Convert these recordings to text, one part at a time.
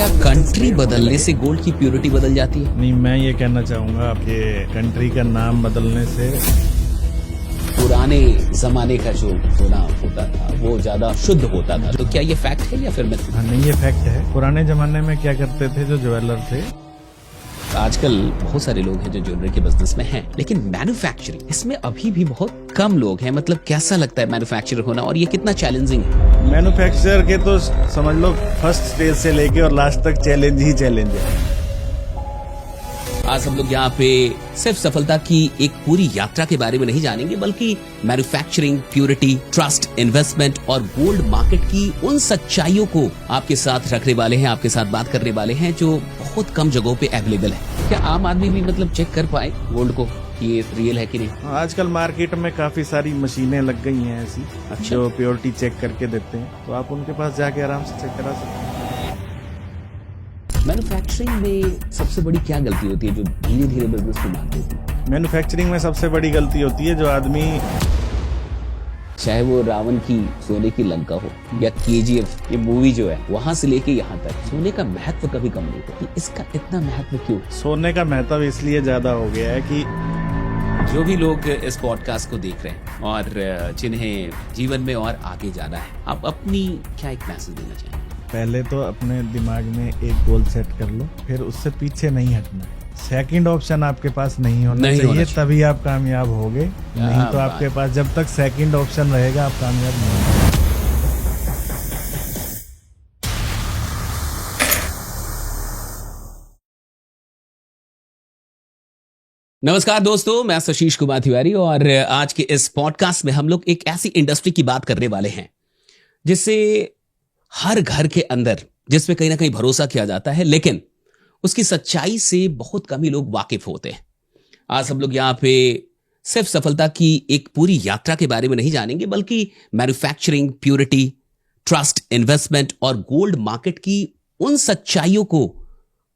क्या कंट्री बदलने से गोल्ड की प्योरिटी बदल जाती है? नहीं, मैं ये कहना चाहूँगा आपके कंट्री का नाम बदलने से पुराने जमाने का जो सोना होता था वो ज्यादा शुद्ध होता था, तो क्या ये फैक्ट है या फिर मिथ? हाँ, नहीं, ये फैक्ट है। पुराने जमाने में क्या करते थे जो ज्वेलर थे, आजकल बहुत सारे लोग हैं जो ज्वेलरी के बिजनेस में हैं, लेकिन मैन्युफैक्चरिंग इसमें अभी भी बहुत कम लोग हैं। मतलब कैसा लगता है मैन्युफैक्चरर होना और ये कितना चैलेंजिंग है? मैन्युफैक्चरर के तो समझ लो फर्स्ट स्टेज से लेके और लास्ट तक चैलेंज ही चैलेंज है। आज हम लोग यहाँ पे सिर्फ सफलता की एक पूरी यात्रा के बारे में नहीं जानेंगे, बल्कि मैन्युफैक्चरिंग, प्योरिटी, ट्रस्ट, इन्वेस्टमेंट और गोल्ड मार्केट की उन सच्चाइयों को आपके साथ रखने वाले हैं, आपके साथ बात करने वाले हैं जो बहुत कम जगहों पे अवेलेबल है। क्या आम आदमी भी मतलब चेक कर पाए गोल्ड को कि ये रियल है कि नहीं? आजकल मार्केट में काफी सारी मशीनें लग गई हैं ऐसी, अच्छा। जो प्योरिटी चेक करके देते हैं, तो आप उनके पास जाके आराम से चेक करा सकते हैं। मैन्युफैक्चरिंग में सबसे बड़ी क्या गलती होती है जो धीरे धीरे बिजनेस को मार देती है? मैन्युफैक्चरिंग में सबसे बड़ी गलती होती है जो आदमी, चाहे वो रावण की सोने की लंका हो या KGF ये मूवी जो है, वहां से लेके यहाँ तक सोने का महत्व कभी कम नहीं होता। इसका इतना महत्व क्यों? सोने का महत्व इसलिए ज्यादा हो गया है कि जो भी लोग इस पॉडकास्ट को देख रहे हैं और जिन्हें जीवन में और आगे जाना है, आप अपनी क्या एक मैसेज देना चाहेंगे? पहले तो अपने दिमाग में एक गोल सेट कर लो, फिर उससे पीछे नहीं हटना। सेकंड ऑप्शन आपके पास नहीं होना चाहिए, तभी आप कामयाब होगे। नहीं तो आपके पास जब तक सेकंड ऑप्शन रहेगा आप कामयाब नहीं होंगे। नमस्कार दोस्तों, मैं आशीष कुमार तिवारी और आज के इस पॉडकास्ट में हम लोग एक ऐसी इंडस्ट्री की बात करने वाले हैं जिससे हर घर के अंदर, जिसमें कहीं ना कहीं भरोसा किया जाता है, लेकिन उसकी सच्चाई से बहुत कम ही लोग वाकिफ होते हैं। आज हम लोग यहाँ पे सिर्फ सफलता की एक पूरी यात्रा के बारे में नहीं जानेंगे, बल्कि मैन्युफैक्चरिंग, प्योरिटी, ट्रस्ट, इन्वेस्टमेंट और गोल्ड मार्केट की उन सच्चाइयों को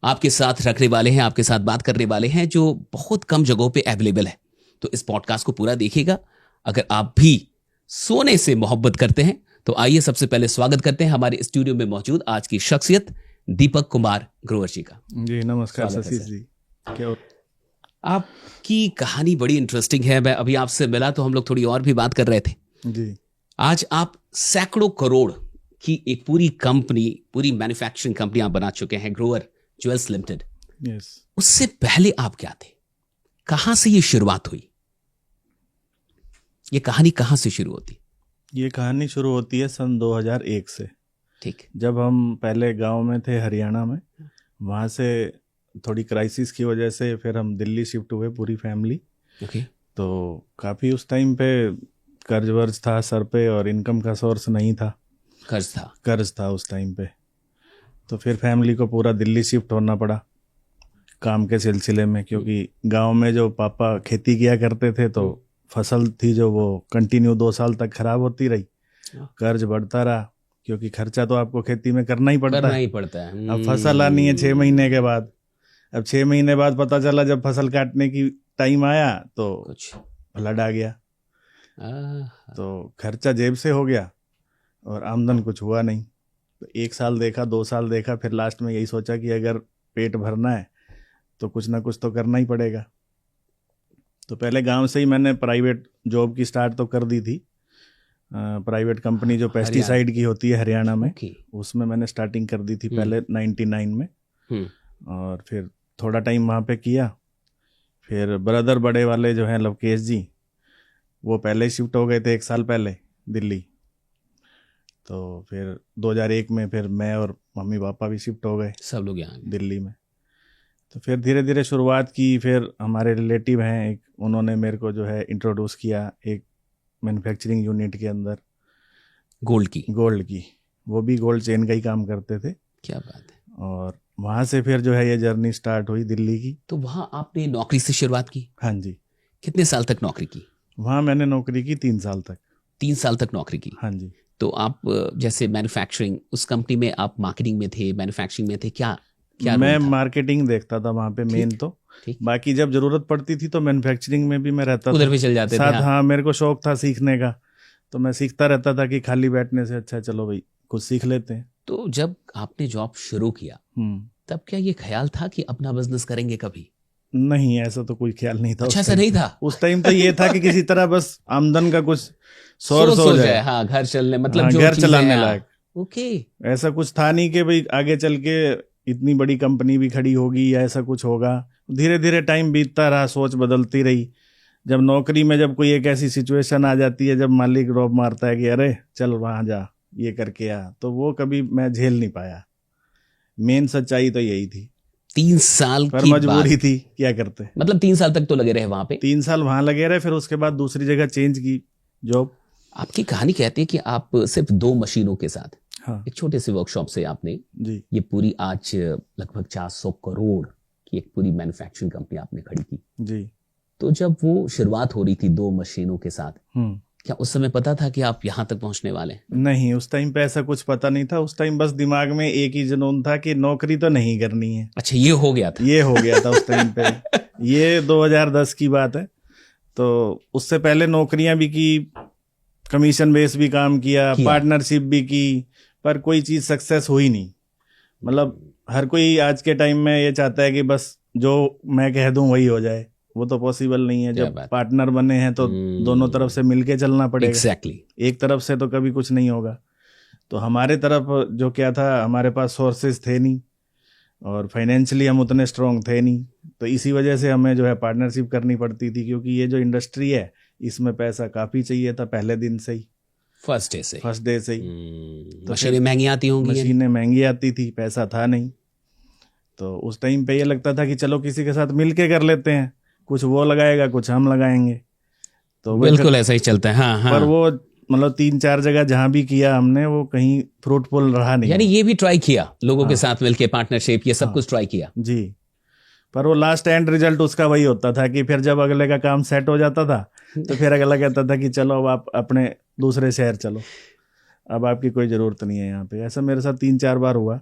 आपके साथ रखने वाले हैं, आपके साथ बात करने वाले हैं जो बहुत कम जगहों पे अवेलेबल है। तो इस पॉडकास्ट को पूरा देखिएगा। अगर आप भी सोने से मोहब्बत करते हैं तो आइए सबसे पहले स्वागत करते हैं हमारे स्टूडियो में मौजूद आज की शख्सियत दीपक कुमार ग्रोवर जी का। जी नमस्कार आशीष जी। क्या आपकी कहानी बड़ी इंटरेस्टिंग है। मैं अभी आपसे मिला तो हम लोग थोड़ी और भी बात कर रहे थे जी। आज आप सैकड़ों करोड़ की एक पूरी कंपनी, पूरी मैन्युफैक्चरिंग कंपनी आप बना चुके हैं, ग्रोवर ज्वेल्स लिमिटेड। यस। उससे पहले आप क्या थे? कहां से ये शुरुआत हुई? ये कहानी कहां से शुरू होती? ये कहानी शुरू होती है सन 2001 से। ठीक। जब हम पहले गांव में थे हरियाणा में, वहाँ से थोड़ी क्राइसिस की वजह से फिर हम दिल्ली शिफ्ट हुए पूरी फैमिली। ओके। तो काफ़ी उस टाइम पे कर्ज वर्ज था सर पे और इनकम का सोर्स नहीं था। कर्ज था उस टाइम पे। तो फिर फैमिली को पूरा दिल्ली शिफ्ट होना पड़ा काम के सिलसिले में, क्योंकि गांव में जो पापा खेती किया करते थे तो फसल थी जो वो कंटिन्यू 2 साल तक खराब होती रही, कर्ज बढ़ता रहा, क्योंकि खर्चा तो आपको खेती में करना ही पड़ता है। अब फसल आनी है 6 महीने के बाद। अब 6 महीने बाद पता चला जब फसल काटने की टाइम आया तो कुछ फ्लड आ गया। तो खर्चा जेब से हो गया और आमदन कुछ हुआ नहीं। तो 1 साल देखा, 2 साल देखा, फिर लास्ट में यही सोचा कि अगर पेट भरना है तो कुछ ना कुछ तो करना ही पड़ेगा। तो पहले गांव से ही मैंने प्राइवेट जॉब की स्टार्ट तो कर दी थी। प्राइवेट कंपनी जो पेस्टिसाइड की होती है हरियाणा में, उसमें मैंने स्टार्टिंग कर दी थी पहले 99 में। और फिर थोड़ा टाइम वहाँ पे किया। फिर ब्रदर बड़े वाले जो हैं लवकेश जी, वो पहले ही शिफ्ट हो गए थे 1 साल पहले दिल्ली। तो फिर 2001 में फिर मैं और मम्मी पापा भी शिफ्ट हो गए, सब लोग यहाँ दिल्ली में। तो फिर धीरे धीरे शुरुआत की। फिर हमारे रिलेटिव हैं एक, उन्होंने मेरे को जो है इंट्रोड्यूस किया एक मैन्युफैक्चरिंग यूनिट के अंदर गोल्ड की। वो भी गोल्ड चेन का ही काम करते थे। क्या बात है। और वहाँ से फिर जो है ये जर्नी स्टार्ट हुई दिल्ली की। तो वहाँ आपने नौकरी से शुरुआत की? हाँ जी। कितने साल तक नौकरी की? वहाँ मैंने नौकरी की 3 साल तक। 3 साल तक नौकरी की? हाँ जी। तो आप जैसे मैन्युफैक्चरिंग उस कंपनी में आप मार्केटिंग में थे, मैन्युफैक्चरिंग में थे, क्या मैं मार्केटिंग देखता था वहाँ पे मेन तो। बाकी जब जरूरत पड़ती थी तो मैन्युफैक्चरिंग में भी मैं रहता था, उधर भी चल जाते थे। साथ। हाँ, मेरे को शौक था सीखने का, तो मैं सीखता रहता था कि खाली बैठने से अच्छा चलो भाई खुद सीख लेते हैं। तो जब आपने जॉब शुरू किया तब क्या ये ख्याल था कि अपना बिजनेस करेंगे कभी? नहीं, ऐसा तो कोई ख्याल नहीं था। अच्छा, ऐसा नहीं था उस टाइम तो ये था कि किसी तरह बस आमदन का कुछ सोर्स हो जाए। हाँ, घर चलने, मतलब हाँ, जो घर चीजें चलाने हैं। लायक। ओके। ऐसा कुछ था नहीं कि भाई आगे चल के इतनी बड़ी कंपनी भी खड़ी होगी या ऐसा कुछ होगा। धीरे धीरे टाइम बीतता रहा, सोच बदलती रही। जब नौकरी में जब कोई एक ऐसी सिचुएशन आ जाती है, जब मालिक ड्रॉप मारता है कि अरे चल वहां जा, ये करके आ, तो वो कभी मैं झेल नहीं पाया। मेन सच्चाई तो यही थी। 3 साल पर की मजबूरी थी, क्या करते। मतलब 3 साल तक तो लगे रहे वहां पे? 3 साल वहां लगे रहे, फिर उसके बाद दूसरी जगह चेंज की जॉब। आपकी कहानी कहती है कि आप सिर्फ 2 मशीनों के साथ, हाँ एक छोटे से वर्कशॉप से आपने जी ये पूरी आज लगभग 400 करोड़ की एक पूरी मैन्युफैक्चरिंग कंपनी आपने खड़ी की। जी। तो जब वो शुरुआत हो रही थी 2 मशीनों के साथ, क्या उस समय पता था कि आप यहां तक पहुंचने वाले हैं? नहीं, उस टाइम पे ऐसा कुछ पता नहीं था। उस टाइम बस दिमाग में एक ही जुनून था कि नौकरी तो नहीं करनी है। अच्छा, ये हो गया था? ये हो गया था उस टाइम पे। ये 2010 की बात है। तो उससे पहले नौकरियां भी की, कमीशन बेस भी काम किया। पार्टनरशिप भी की, पर कोई चीज सक्सेस हुई नहीं। मतलब हर कोई आज के टाइम में ये चाहता है कि बस जो मैं कह दूं वही हो जाए। वो तो पॉसिबल नहीं है। जब पार्टनर बने हैं तो दोनों तरफ से मिलके चलना पड़ेगा। एग्जैक्टली। एक तरफ से तो कभी कुछ नहीं होगा। तो हमारे तरफ जो क्या था, हमारे पास सोर्सेज थे नहीं और फाइनेंशियली हम उतने स्ट्रांग थे नहीं। तो इसी वजह से हमें जो है पार्टनरशिप करनी पड़ती थी, क्योंकि ये जो इंडस्ट्री है इसमें पैसा काफी चाहिए था पहले दिन से ही, फर्स्ट डे से ही। तो मशीनें महंगी आती होंगी? मशीनें महंगी आती थी, पैसा था नहीं। तो उस टाइम पे ये लगता था कि चलो किसी के साथ मिल के कर लेते हैं, कुछ वो लगाएगा कुछ हम लगाएंगे। तो बिल्कुल ऐसा ही चलता है। हाँ हाँ। पर वो मतलब 3-4 जगह जहां भी किया हमने, वो कहीं फ्रूटफुल रहा नहीं। यानी ये भी ट्राई किया लोगों के साथ मिलके, पार्टनरशिप, ये सब कुछ ट्राई किया जी। पर वो लास्ट एंड रिजल्ट उसका वही होता था कि फिर जब अगले का काम सेट हो जाता था तो फिर अगला कहता था कि चलो अब आप अपने दूसरे शहर चलो, अब आपकी कोई जरूरत नहीं है यहाँ पे। ऐसा मेरे साथ 3-4 बार हुआ।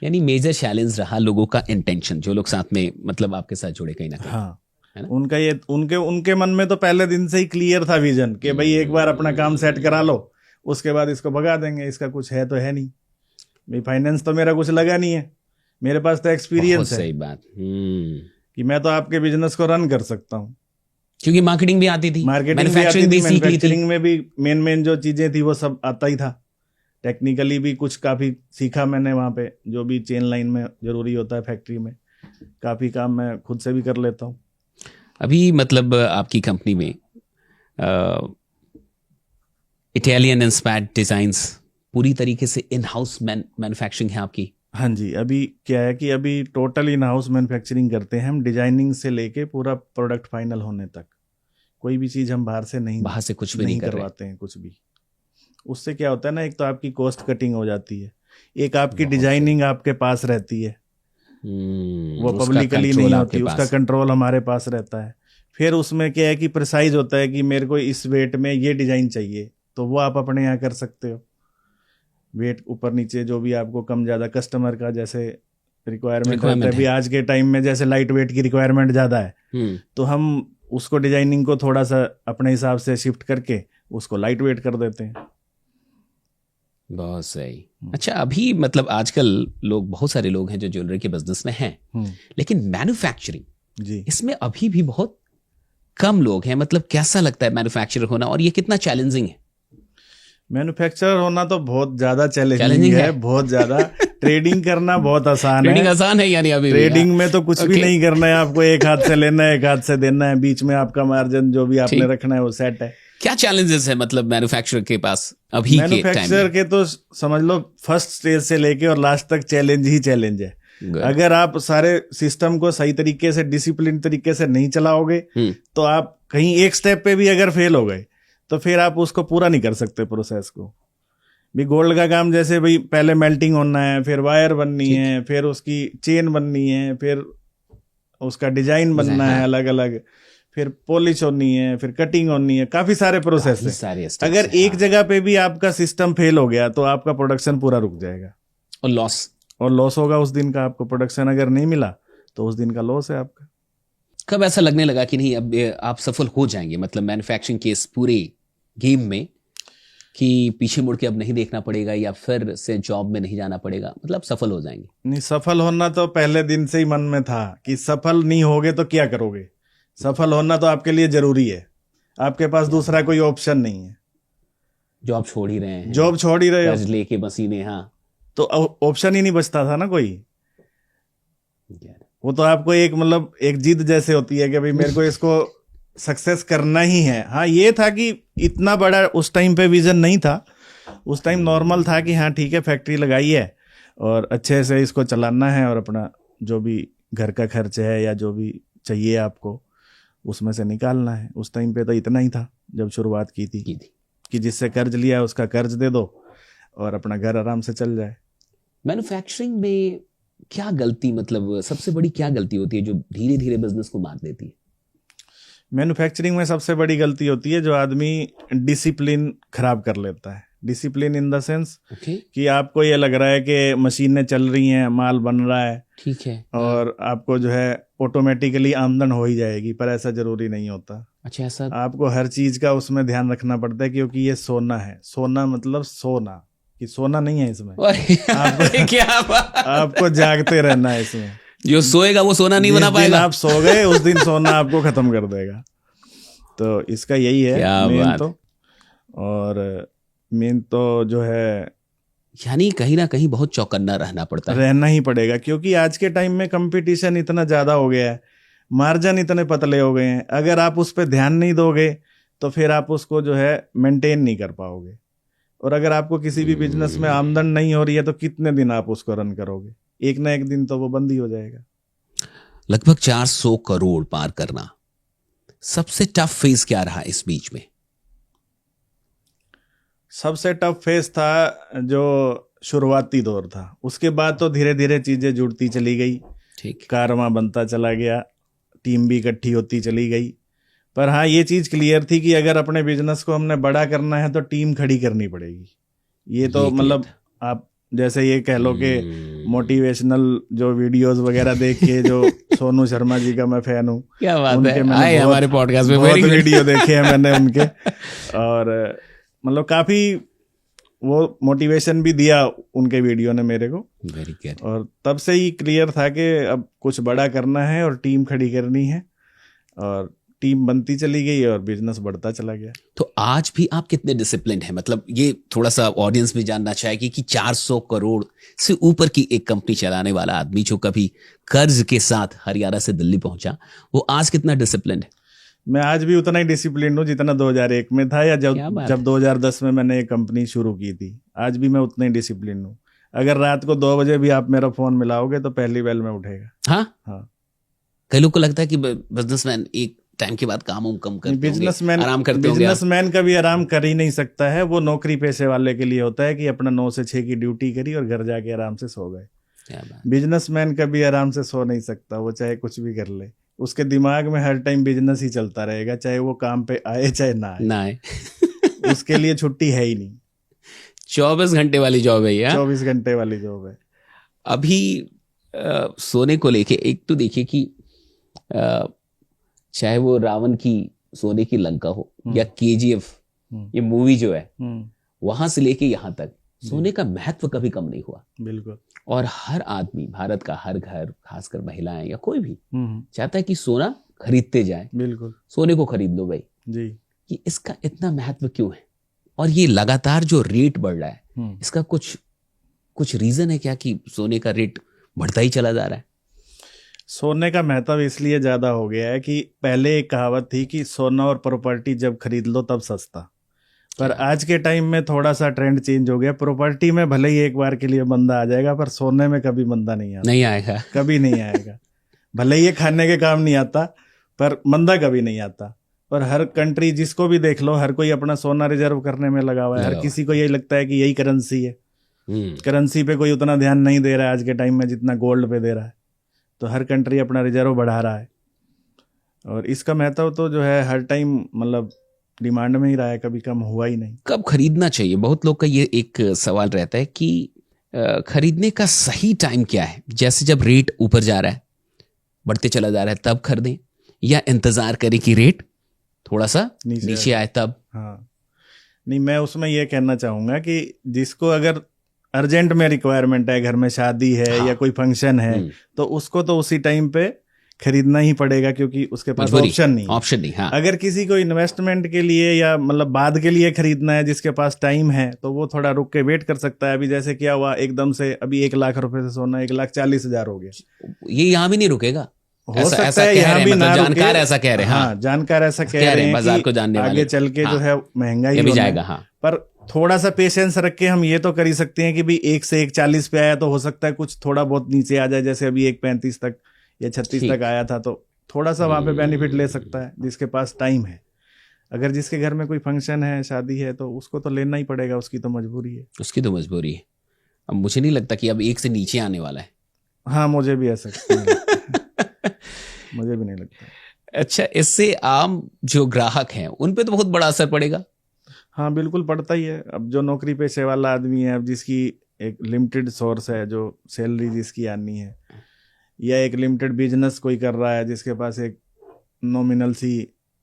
यानी मेजर चैलेंज रहा लोगों का इंटेंशन, जो लोग साथ में मतलब आपके साथ जुड़े कहीं ना कहीं। हाँ, उनका ये उनके मन में तो पहले दिन से ही क्लियर था विजन कि भाई एक बार अपना काम सेट करा लो, उसके बाद इसको भगा देंगे, इसका कुछ है तो है नहीं। भाई फाइनेंस तो मेरा कुछ लगा नहीं है, मेरे पास तो एक्सपीरियंस है। सही बात। कि मैं तो आपके बिजनेस को रन कर सकता हूँ, क्योंकि मार्केटिंग भी आती थी, मैन्युफैक्चरिंग भी सीख ली थी। मैन्युफैक्चरिंग में भी मेन जो चीजें थी वो सब आता ही था। टेक्निकली भी कुछ काफी सीखा मैंने वहाँ पे, जो भी चेन लाइन में जरूरी होता है फैक्ट्री में, काफी काम मैं खुद से भी कर लेता हूँ। अभी मतलब आपकी कंपनी में इटालियन इंस्पायर्ड डिजाइन्स पूरी तरीके से इन हाउस मैन्युफैक्चरिंग है आपकी? हाँ जी, अभी क्या है कि अभी टोटल इन हाउस मैन्युफैक्चरिंग करते हैं हम, डिजाइनिंग से लेके पूरा प्रोडक्ट फाइनल होने तक। कोई भी चीज हम बाहर से कुछ भी नहीं करवाते हैं कुछ भी। उससे क्या होता है ना, एक तो आपकी कॉस्ट कटिंग हो जाती है, एक आपकी डिजाइनिंग आपके पास रहती है, वो पब्लिकली नहीं होती, उसका कंट्रोल हमारे पास रहता है। फिर उसमें क्या है कि प्रिसाइज होता है कि मेरे को इस वेट में ये डिजाइन चाहिए, तो वो आप अपने यहाँ कर सकते हो। वेट ऊपर नीचे जो भी आपको कम ज्यादा कस्टमर का जैसे रिक्वायरमेंट रहता है, भी आज के टाइम में जैसे लाइट वेट की रिक्वायरमेंट ज्यादा है, तो हम उसको डिजाइनिंग को थोड़ा सा अपने हिसाब से शिफ्ट करके उसको लाइट वेट कर देते हैं। बहुत सही। अच्छा, अभी मतलब आजकल लोग, बहुत सारे लोग हैं जो ज्वेलरी के बिजनेस में हैं, लेकिन मैन्युफैक्चरिंग जी, इसमें अभी भी बहुत कम लोग हैं। मतलब कैसा लगता है मैन्युफैक्चरर होना, और ये कितना चैलेंजिंग है? मैन्युफैक्चरर होना तो बहुत ज्यादा चैलेंजिंग है, बहुत ज्यादा। ट्रेडिंग करना बहुत आसान है। ट्रेडिंग आसान है यानी? अभी ट्रेडिंग में तो कुछ भी नहीं करना है आपको, एक हाथ से लेना है, एक हाथ से देना है, बीच में आपका मार्जिन जो भी आपने रखना है वो सेट है। क्या चैलेंजेस है मतलब मैन्युफैक्चरर के पास अभी? मैन्युफैक्चरर के तो समझ लो फर्स्ट स्टेज से लेके और लास्ट तक चैलेंज ही चैलेंज है। अगर आप सारे सिस्टम को सही तरीके से, डिसिप्लिन तरीके से नहीं चलाओगे तो आप कहीं एक स्टेप पे भी अगर फेल हो गए तो फिर आप उसको पूरा नहीं कर सकते प्रोसेस को भी। गोल्ड का काम जैसे भाई पहले मेल्टिंग होना है, फिर वायर बननी है, फिर उसकी चेन बननी है, फिर उसका डिजाइन बनना है अलग अलग, फिर पॉलिश होनी है, फिर कटिंग होनी है, काफी सारे प्रोसेस है। अगर एक जगह पे भी आपका सिस्टम फेल हो गया तो आपका प्रोडक्शन पूरा रुक जाएगा और लॉस होगा उस दिन का। आपको प्रोडक्शन अगर नहीं मिला तो उस दिन का लॉस है आपका। कब ऐसा लगने लगा कि नहीं अब आप सफल हो जाएंगे, मतलब मैन्युफैक्चरिंग के इस पूरे गेम में? कि पीछे मुड़ के अब नहीं देखना पड़ेगा या फिर से जॉब में नहीं जाना पड़ेगा, मतलब सफल हो जाएंगे? नहीं, सफल होना तो पहले दिन से ही मन में था कि सफल नहीं होगे तो क्या करोगे। सफल होना तो आपके लिए जरूरी है, आपके पास दूसरा कोई ऑप्शन नहीं है। जॉब छोड़ ही रहे हैं, जॉब छोड़ ही रहे हो, कर्ज लेके मसीने, हाँ, तो ऑप्शन ही नहीं बचता था ना कोई। वो तो आपको एक मतलब एक जिद जैसे होती है कि भाई मेरे को इसको सक्सेस करना ही है। हाँ, ये था कि इतना बड़ा उस टाइम पे विजन नहीं था। उस टाइम नॉर्मल था कि हाँ ठीक है, फैक्ट्री लगाई है और अच्छे से इसको चलाना है और अपना जो भी घर का खर्च है या जो भी चाहिए आपको उसमें से निकालना है। उस टाइम पे तो इतना ही था जब शुरुआत की थी कि जिससे कर्ज लिया है उसका कर्ज दे दो और अपना घर आराम से चल जाए। मैन्युफैक्चरिंग में क्या गलती, मतलब सबसे बड़ी क्या गलती होती है जो धीरे धीरे बिजनेस को मार देती है? मैन्युफैक्चरिंग में सबसे बड़ी गलती होती है जो आदमी डिसिप्लिन खराब कर लेता है। डिसिप्लिन इन द सेंस कि आपको ये लग रहा है कि मशीनें चल रही हैं, माल बन रहा है, ठीक है, और आपको जो है ऑटोमेटिकली आमदन हो ही जाएगी, पर ऐसा जरूरी नहीं होता। अच्छा, ऐसा आपको हर चीज का उसमें ध्यान रखना पड़ता है, क्योंकि ये सोना है। सोना मतलब सोना, कि सोना नहीं है इसमें। आपको क्या बात, आपको जागते रहना है इसमें। जो सोएगा वो सोना नहीं बना पाएगा। आप सो गए उस दिन सोना आपको खत्म कर देगा। तो इसका यही है मेन तो। और मेन तो जो है, यानी कहीं ना कहीं बहुत चौकन्ना रहना पड़ता है, रहना ही पड़ेगा, क्योंकि आज के टाइम में कंपटीशन इतना ज्यादा हो गया है, मार्जिन इतने पतले हो गए हैं। अगर आप उस पर ध्यान नहीं दोगे तो फिर आप उसको जो है मेंटेन नहीं कर पाओगे। और अगर आपको किसी भी बिजनेस में आमदन नहीं हो रही है तो कितने दिन आप उसको रन करोगे? एक ना एक दिन तो वो बंद ही हो जाएगा। लगभग 400 करोड़ पार करना, सबसे टफ फेज क्या रहा इस बीच में? सबसे टफ फेज था जो शुरुआती दौर था। उसके बाद तो धीरे धीरे चीजें जुड़ती चली गई, ठीक, कारवां बनता चला गया, टीम भी इकट्ठी होती चली गई। पर हाँ, ये चीज क्लियर थी कि अगर अपने बिजनेस को हमने बड़ा करना है तो टीम खड़ी करनी पड़ेगी। ये तो मतलब आप जैसे ये कह लो कि मोटिवेशनल जो वीडियोस वगैरह देख के, जो सोनू शर्मा जी का मैं फैन हूँ, क्या बात उनके है, मैंने हमारे पॉडकास्ट में बहुत वीडियो देखे हैं मैंने उनके, और मतलब काफी वो मोटिवेशन भी दिया उनके वीडियो ने मेरे को। Very good. और तब से ही क्लियर था कि अब कुछ बड़ा करना है और टीम खड़ी करनी है, और टीम बनती चली गई और बिजनेस बढ़ता चला गया। तो आज भी आप कितने डिसिप्लिन्ड हैं? मतलब ये थोड़ा सा ऑडियंस भी जानना चाहेगी कि 400 करोड़ से ऊपर की एक कंपनी चलाने वाला आदमी जो कभी कर्ज के साथ हरियाणा से दिल्ली पहुंचा, वो आज कितना डिसिप्लिन्ड है? मैं आज भी उतना ही डिसिप्लिन हूँ जितना 2001 में था, या जब 2010 में मैंने एक कंपनी शुरू की थी। आज भी मैं उतना ही डिसिप्लिन हूँ। अगर रात को 2 बजे भी आप मेरा फोन मिलाओगे तो पहली बेल में उठेगा। हाँ। कई लोग को लगता है कि बिजनेसमैन एक टाइम के बाद काम कम करते बिजनेसमैन आराम करते होंगे। बिजनेसमैन कभी आराम कर ही नहीं सकता है। वो नौकरी पेशे वाले के लिए होता है कि अपना 9 से 6 की ड्यूटी करी और घर जाके आराम से सो गए। बिजनेसमैन कभी आराम से सो नहीं सकता, वो चाहे कुछ भी कर ले। उसके दिमाग में हर टाइम बिजनेस ही चलता रहेगा, चाहे वो काम पे आए चाहे ना आए। उसके लिए छुट्टी है ही नहीं। 24 घंटे वाली जॉब है ये। 24 घंटे वाली जॉब है। अभी सोने को लेके एक तो देखिए कि चाहे वो रावण की सोने की लंका हो या KGF, ये मूवी जो है, वहां से लेके यहाँ तक सोने का महत्व कभी कम नहीं हुआ। बिल्कुल। और हर आदमी, भारत का हर घर, खासकर महिलाएं या कोई भी चाहता है कि सोना खरीदते जाए। बिल्कुल, सोने को खरीद लो भाई जी। कि इसका इतना महत्व क्यों है? और ये लगातार जो रेट बढ़ रहा है, इसका कुछ रीजन है क्या कि सोने का रेट बढ़ता ही चला जा रहा है? सोने का महत्व इसलिए ज्यादा हो गया है कि पहले एक कहावत थी कि सोना और प्रॉपर्टी जब खरीद लो तब सस्ता। पर आज के टाइम में थोड़ा सा ट्रेंड चेंज हो गया। प्रॉपर्टी में भले ही एक बार के लिए बंदा आ जाएगा, पर सोने में कभी बंदा नहीं आएगा। कभी नहीं आएगा। भले ही ये खाने के काम नहीं आता, पर बंदा कभी नहीं आता। और हर कंट्री जिसको भी देख लो, हर कोई अपना सोना रिजर्व करने में लगा हुआ है। हर किसी को यही लगता है कि यही करेंसी है। करेंसी पे कोई उतना ध्यान नहीं दे रहा है आज के टाइम में जितना गोल्ड पे दे रहा है। तो हर कंट्री अपना रिजर्व बढ़ा रहा है, और इसका महत्व तो जो है हर टाइम मतलब डिमांड में ही रहा है, कभी कम हुआ ही नहीं। कब खरीदना चाहिए? बहुत लोग का ये एक सवाल रहता है कि खरीदने का सही टाइम क्या है? जैसे जब रेट ऊपर जा रहा है, बढ़ते चला जा रहा है, तब खरीदें, या इंतजार करें कि रेट थोड़ा सा नीचे आए तब? हाँ, नहीं, मैं उसमें ये कहना चाहूंगा कि जिसको अगर अर्जेंट में रिक्वायरमेंट है, घर में शादी है हाँ। या कोई फंक्शन है, तो उसको तो उसी टाइम पे खरीदना ही पड़ेगा, क्योंकि उसके पास ऑप्शन नहीं है। ऑप्शन नहीं। हाँ। अगर किसी को इन्वेस्टमेंट के लिए या मतलब बाद के लिए खरीदना है, जिसके पास टाइम है, तो वो थोड़ा रुक के वेट कर सकता है। अभी जैसे क्या हुआ, एकदम से अभी 1 लाख रुपए से सोना 1,40,000 हो गया। ये यहाँ भी नहीं रुकेगा, हो सकता है यहाँ भी ना रुके। जानकार ऐसा कह रहे हैं। हाँ, जानकार ऐसा कह रहे हैं बाजार कि को जानने वाले आगे चल के जो है महंगाई भी जाएगा। हाँ, पर थोड़ा सा पेशेंस रख के हम ये तो कर ही सकते हैं कि भी 1 से 1,40 पे आया तो हो सकता है कुछ थोड़ा बहुत नीचे आ जाए, जैसे अभी 1,35 तक या 36 तक आया था, तो थोड़ा सा वहां पे बेनिफिट ले सकता है जिसके पास टाइम है। अगर जिसके घर में कोई फंक्शन है, शादी है, तो उसको तो लेना ही पड़ेगा, उसकी तो मजबूरी है। उसकी तो मजबूरी है। अब मुझे नहीं लगता कि अब 1 से नीचे आने वाला है। हाँ, मुझे भी ऐसा मुझे भी नहीं लगता। अच्छा, इससे आम जो ग्राहक हैं उन पे तो बहुत बड़ा असर पड़ेगा। हाँ, बिल्कुल पड़ता ही है। अब जो नौकरी पेशे वाला आदमी है, अब जिसकी एक लिमिटेड सोर्स है, जो सैलरी जिसकी आनी है, या एक लिमिटेड बिजनेस कोई कर रहा है जिसके पास एक नॉमिनल सी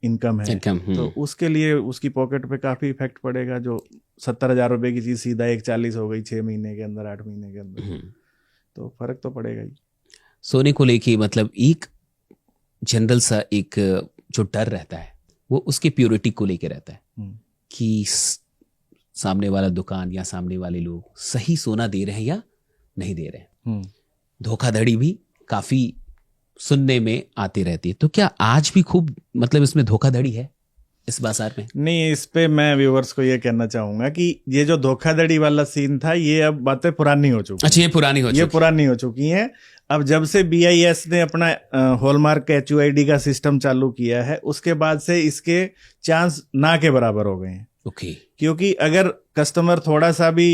इनकम है, तो उसके लिए उसकी पॉकेट पे काफी इफेक्ट पड़ेगा। जो 70,000 रुपए की चीज सीधा 1,40 हो गई 6 महीने के अंदर, 8 महीने के अंदर, तो फर्क तो पड़ेगा ही। सोने को लेके मतलब एक जनरल सा एक जो डर रहता है वो उसके प्योरिटी को लेके रहता है कि सामने वाला दुकान या सामने वाले लोग सही सोना दे रहे हैं या नहीं दे रहे हैं। धोखाधड़ी भी काफी सुनने में आती रहती है। तो क्या आज भी खूब मतलब इसमें धोखाधड़ी है इस बाजार में? नहीं, इस पे मैं व्यूअर्स को ये कहना चाहूंगा कि ये जो धोखाधड़ी वाला सीन था, ये अब बातें पुरानी हो चुकी। अच्छा, ये पुरानी हो चुकी हैं। अब जब से BIS ने अपना हॉलमार्क HUID का सिस्टम चालू किया है, उसके बाद से इसके चांस ना के बराबर हो गए हैं। ओके। क्योंकि अगर कस्टमर थोड़ा सा भी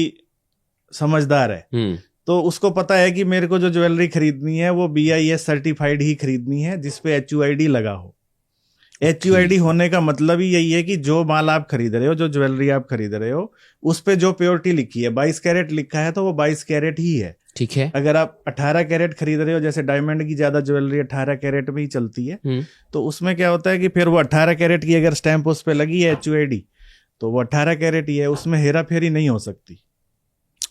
समझदार है तो उसको पता है कि मेरे को जो ज्वेलरी खरीदनी है वो BIS सर्टिफाइड ही खरीदनी है, जिसपे HUID लगा हो। HUID होने का मतलब ही यही है कि जो माल आप खरीद रहे हो, जो ज्वेलरी आप खरीद रहे हो, उस पे जो प्योरिटी लिखी है, 22 कैरेट लिखा है तो वो 22 कैरेट ही है। ठीक है। अगर आप 18 कैरेट खरीद रहे हो, जैसे डायमंड की ज्यादा ज्वेलरी 18 कैरेट में ही चलती है, तो उसमें क्या होता है कि फिर वो 18 कैरेट की अगर स्टैंप उस पे लगी है HUID, तो वो 18 कैरेट ही है, उसमें हेरा फेरी नहीं हो सकती।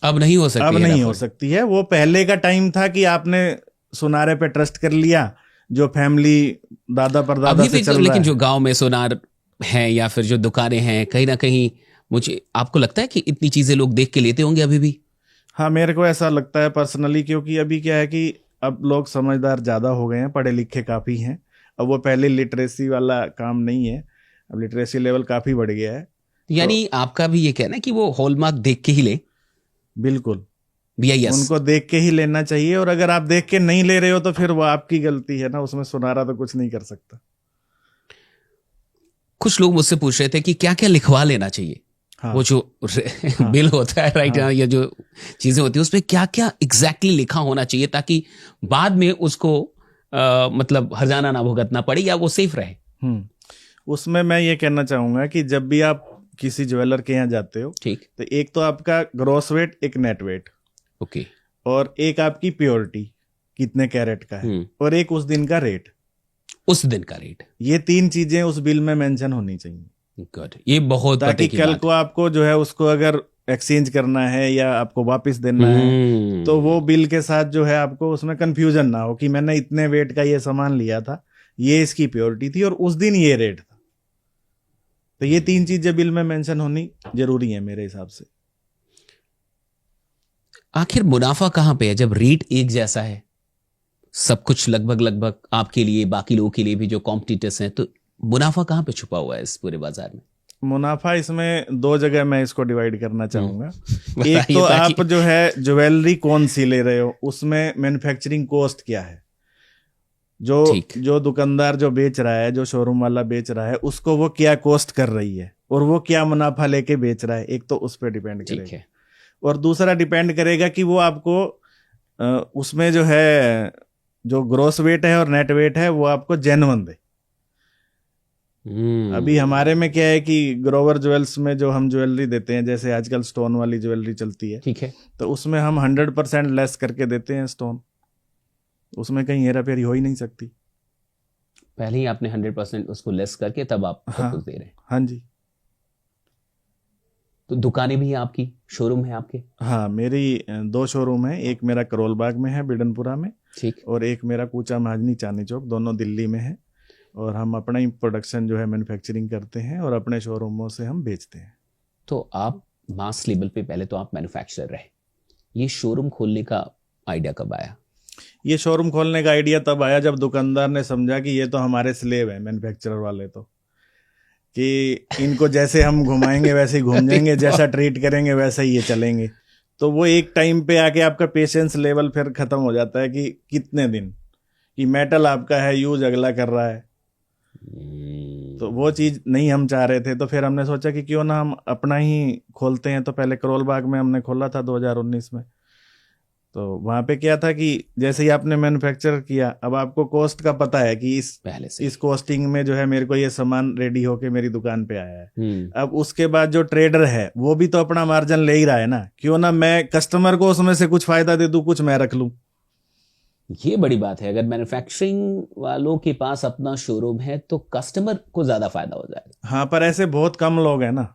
अब नहीं हो सकती है। वो पहले का टाइम था कि आपने सुनारे पे ट्रस्ट कर लिया, जो फैमिली दादा परदादा से चल रहा है। लेकिन जो गांव में सोनार है या फिर जो दुकानें हैं, कहीं ना कहीं मुझे आपको लगता है कि इतनी चीजें लोग देख के लेते होंगे अभी भी? हाँ, मेरे को ऐसा लगता है पर्सनली, क्योंकि अभी क्या है कि अब लोग समझदार ज्यादा हो गए हैं, पढ़े लिखे काफी हैं। अब वो पहले लिटरेसी वाला काम नहीं है, अब लिटरेसी लेवल काफी बढ़ गया है। यानी तो आपका भी ये कहना है कि वो हॉलमार्क देख के ही ले? बिल्कुल, BIS उनको देख के ही लेना चाहिए। और अगर आप देख के नहीं ले रहे हो तो फिर वो आपकी गलती है ना, उसमें सुनारा तो कुछ नहीं कर सकता। कुछ लोग मुझसे पूछ रहे थे कि क्या क्या लिखवा लेना चाहिए। हाँ। वो जो बिल होता है, राइट, हाँ। या जो चीजें होती है उसमें क्या क्या एग्जैक्टली लिखा होना चाहिए ताकि बाद में उसको मतलब हर्जाना ना भुगतना पड़े या वो सेफ रहे। उसमें मैं ये कहना चाहूंगा कि जब भी आप किसी ज्वेलर के यहाँ जाते हो, ठीक, तो एक तो आपका ग्रॉस वेट, एक नेट वेट, ओके, और एक आपकी प्योरिटी कितने कैरेट का है, और एक उस दिन का रेट। ये 3 चीजें उस बिल में मेंशन होनी चाहिए। गुड, ये बहुत ताकि कल को आपको जो है उसको अगर एक्सचेंज करना है या आपको वापस देना है, तो वो बिल के साथ जो है आपको उसमें कंफ्यूजन ना हो कि मैंने इतने वेट का ये सामान लिया था, ये इसकी प्योरिटी थी और उस दिन ये रेट था। तो ये 3 चीजें बिल में मेंशन होनी जरूरी है मेरे हिसाब से। आखिर मुनाफा कहां पे है जब रेट एक जैसा है, सब कुछ लगभग आपके लिए, बाकी लोगों के लिए भी जो कॉम्पिटिटर्स हैं, तो मुनाफा कहां पे छुपा हुआ है इस पूरे बाजार में? मुनाफा इसमें 2 जगह मैं इसको डिवाइड करना चाहूंगा। एक तो आप जो है ज्वेलरी कौन सी ले रहे हो, उसमें मैन्युफैक्चरिंग कॉस्ट क्या है, जो दुकानदार जो बेच रहा है, जो शोरूम वाला बेच रहा है, उसको वो क्या कॉस्ट कर रही है और वो क्या मुनाफा लेके बेच रहा है। एक तो उस पर डिपेंड करेगा, और दूसरा डिपेंड करेगा कि वो आपको उसमें जो है जो ग्रॉस वेट है और नेट वेट है वो आपको जेन्युइन दे। अभी हमारे में क्या है कि ग्रोवर ज्वेल्स में जो हम ज्वेलरी देते हैं, जैसे आजकल स्टोन वाली ज्वेलरी चलती है, ठीक है, तो उसमें हम 100% लेस करके देते हैं स्टोन, उसमें कहीं हेरा फेरी हो ही नहीं सकती। पहले ही आपने 100% उसको लेस करके तब आप सब कुछ दे रहे हैं। हाँ जी। तो दुकानें भी हैं आपकी, शोरूम है आपके? हाँ, मेरी 2 शोरूम है। एक मेरा करोल बाग में है बिडनपुरा में, ठीक। और एक मेरा कूचा महाजनी चांदनी चौक, दोनों दिल्ली में है। और हम अपना ही प्रोडक्शन जो है मैन्युफैक्चरिंग करते हैं और अपने शोरूमों से हम बेचते हैं। तो आप मास लेवल पे पहले तो आप मैन्युफैक्चरर रहे, ये शोरूम खोलने का आइडिया कब आया? ये शोरूम खोलने का आइडिया तब आया जब दुकानदार ने समझा कि ये तो हमारे स्लेव है मैन्युफैक्चरर वाले, तो कि इनको जैसे हम घुमाएंगे वैसे ही घूम जाएंगे, जैसा ट्रीट करेंगे वैसे ही ये चलेंगे। तो वो एक टाइम पे आके आपका पेशेंस लेवल फिर खत्म हो जाता है कि कितने दिन, कि मेटल आपका है, यूज अगला कर रहा है। तो वो चीज नहीं हम चाह रहे थे। तो फिर हमने सोचा कि क्यों ना हम अपना ही खोलते हैं। तो पहले करोल बाग में हमने खोला था 2019 में। तो वहां पे क्या था कि जैसे ही आपने मैन्युफैक्चर किया, अब आपको कॉस्ट का पता है कि पहले से इस कॉस्टिंग में जो है मेरे को ये सामान रेडी होके मेरी दुकान पे आया है। अब उसके बाद जो ट्रेडर है वो भी तो अपना मार्जिन ले ही रहा है ना, क्यों ना मैं कस्टमर को उसमें से कुछ फायदा दे दूं, कुछ मैं रख लूं। ये बड़ी बात है, अगर मैन्युफैक्चरिंग वालों के पास अपना शोरूम है तो कस्टमर को ज्यादा फायदा हो जाएगा। हाँ, पर ऐसे बहुत कम लोग हैं ना।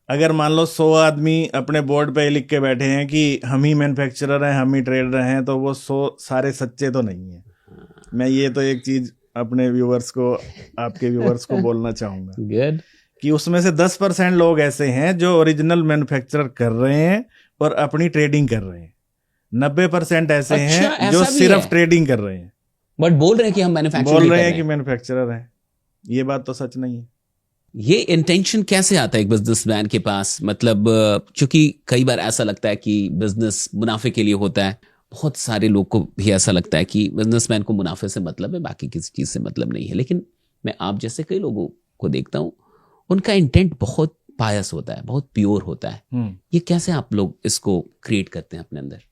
अगर मान लो 100 आदमी अपने बोर्ड पे लिख के बैठे हैं कि हम ही मैन्युफैक्चरर हैं, हम ही ट्रेडर हैं, तो वो 100 सारे सच्चे तो नहीं है। मैं ये तो एक चीज अपने व्यूअर्स को, आपके व्यूअर्स को बोलना चाहूंगा गुड, कि उसमें से 10% लोग ऐसे हैं जो ओरिजिनल मैन्युफैक्चरर कर रहे हैं और अपनी ट्रेडिंग कर रहे हैं। 90% ऐसे हैं जो सिर्फ ट्रेडिंग कर रहे हैं, बट बोल रहे हैं कि हम मैन्युफैक्चर बोल रहे हैं कि मैन्युफैक्चरर हैं। ये बात तो सच नहीं है। ये इंटेंशन कैसे आता है एक बिजनेसमैन के पास? मतलब क्योंकि कई बार ऐसा लगता है कि बिजनेस मुनाफे के लिए होता है, बहुत सारे लोग को भी ऐसा लगता है कि बिजनेसमैन को मुनाफे से मतलब है, बाकी किसी चीज से मतलब नहीं है। लेकिन मैं आप जैसे कई लोगों को देखता हूं, उनका इंटेंट बहुत पायस होता है, बहुत प्योर होता है। ये कैसे आप लोग इसको क्रिएट करते हैं अपने अंदर?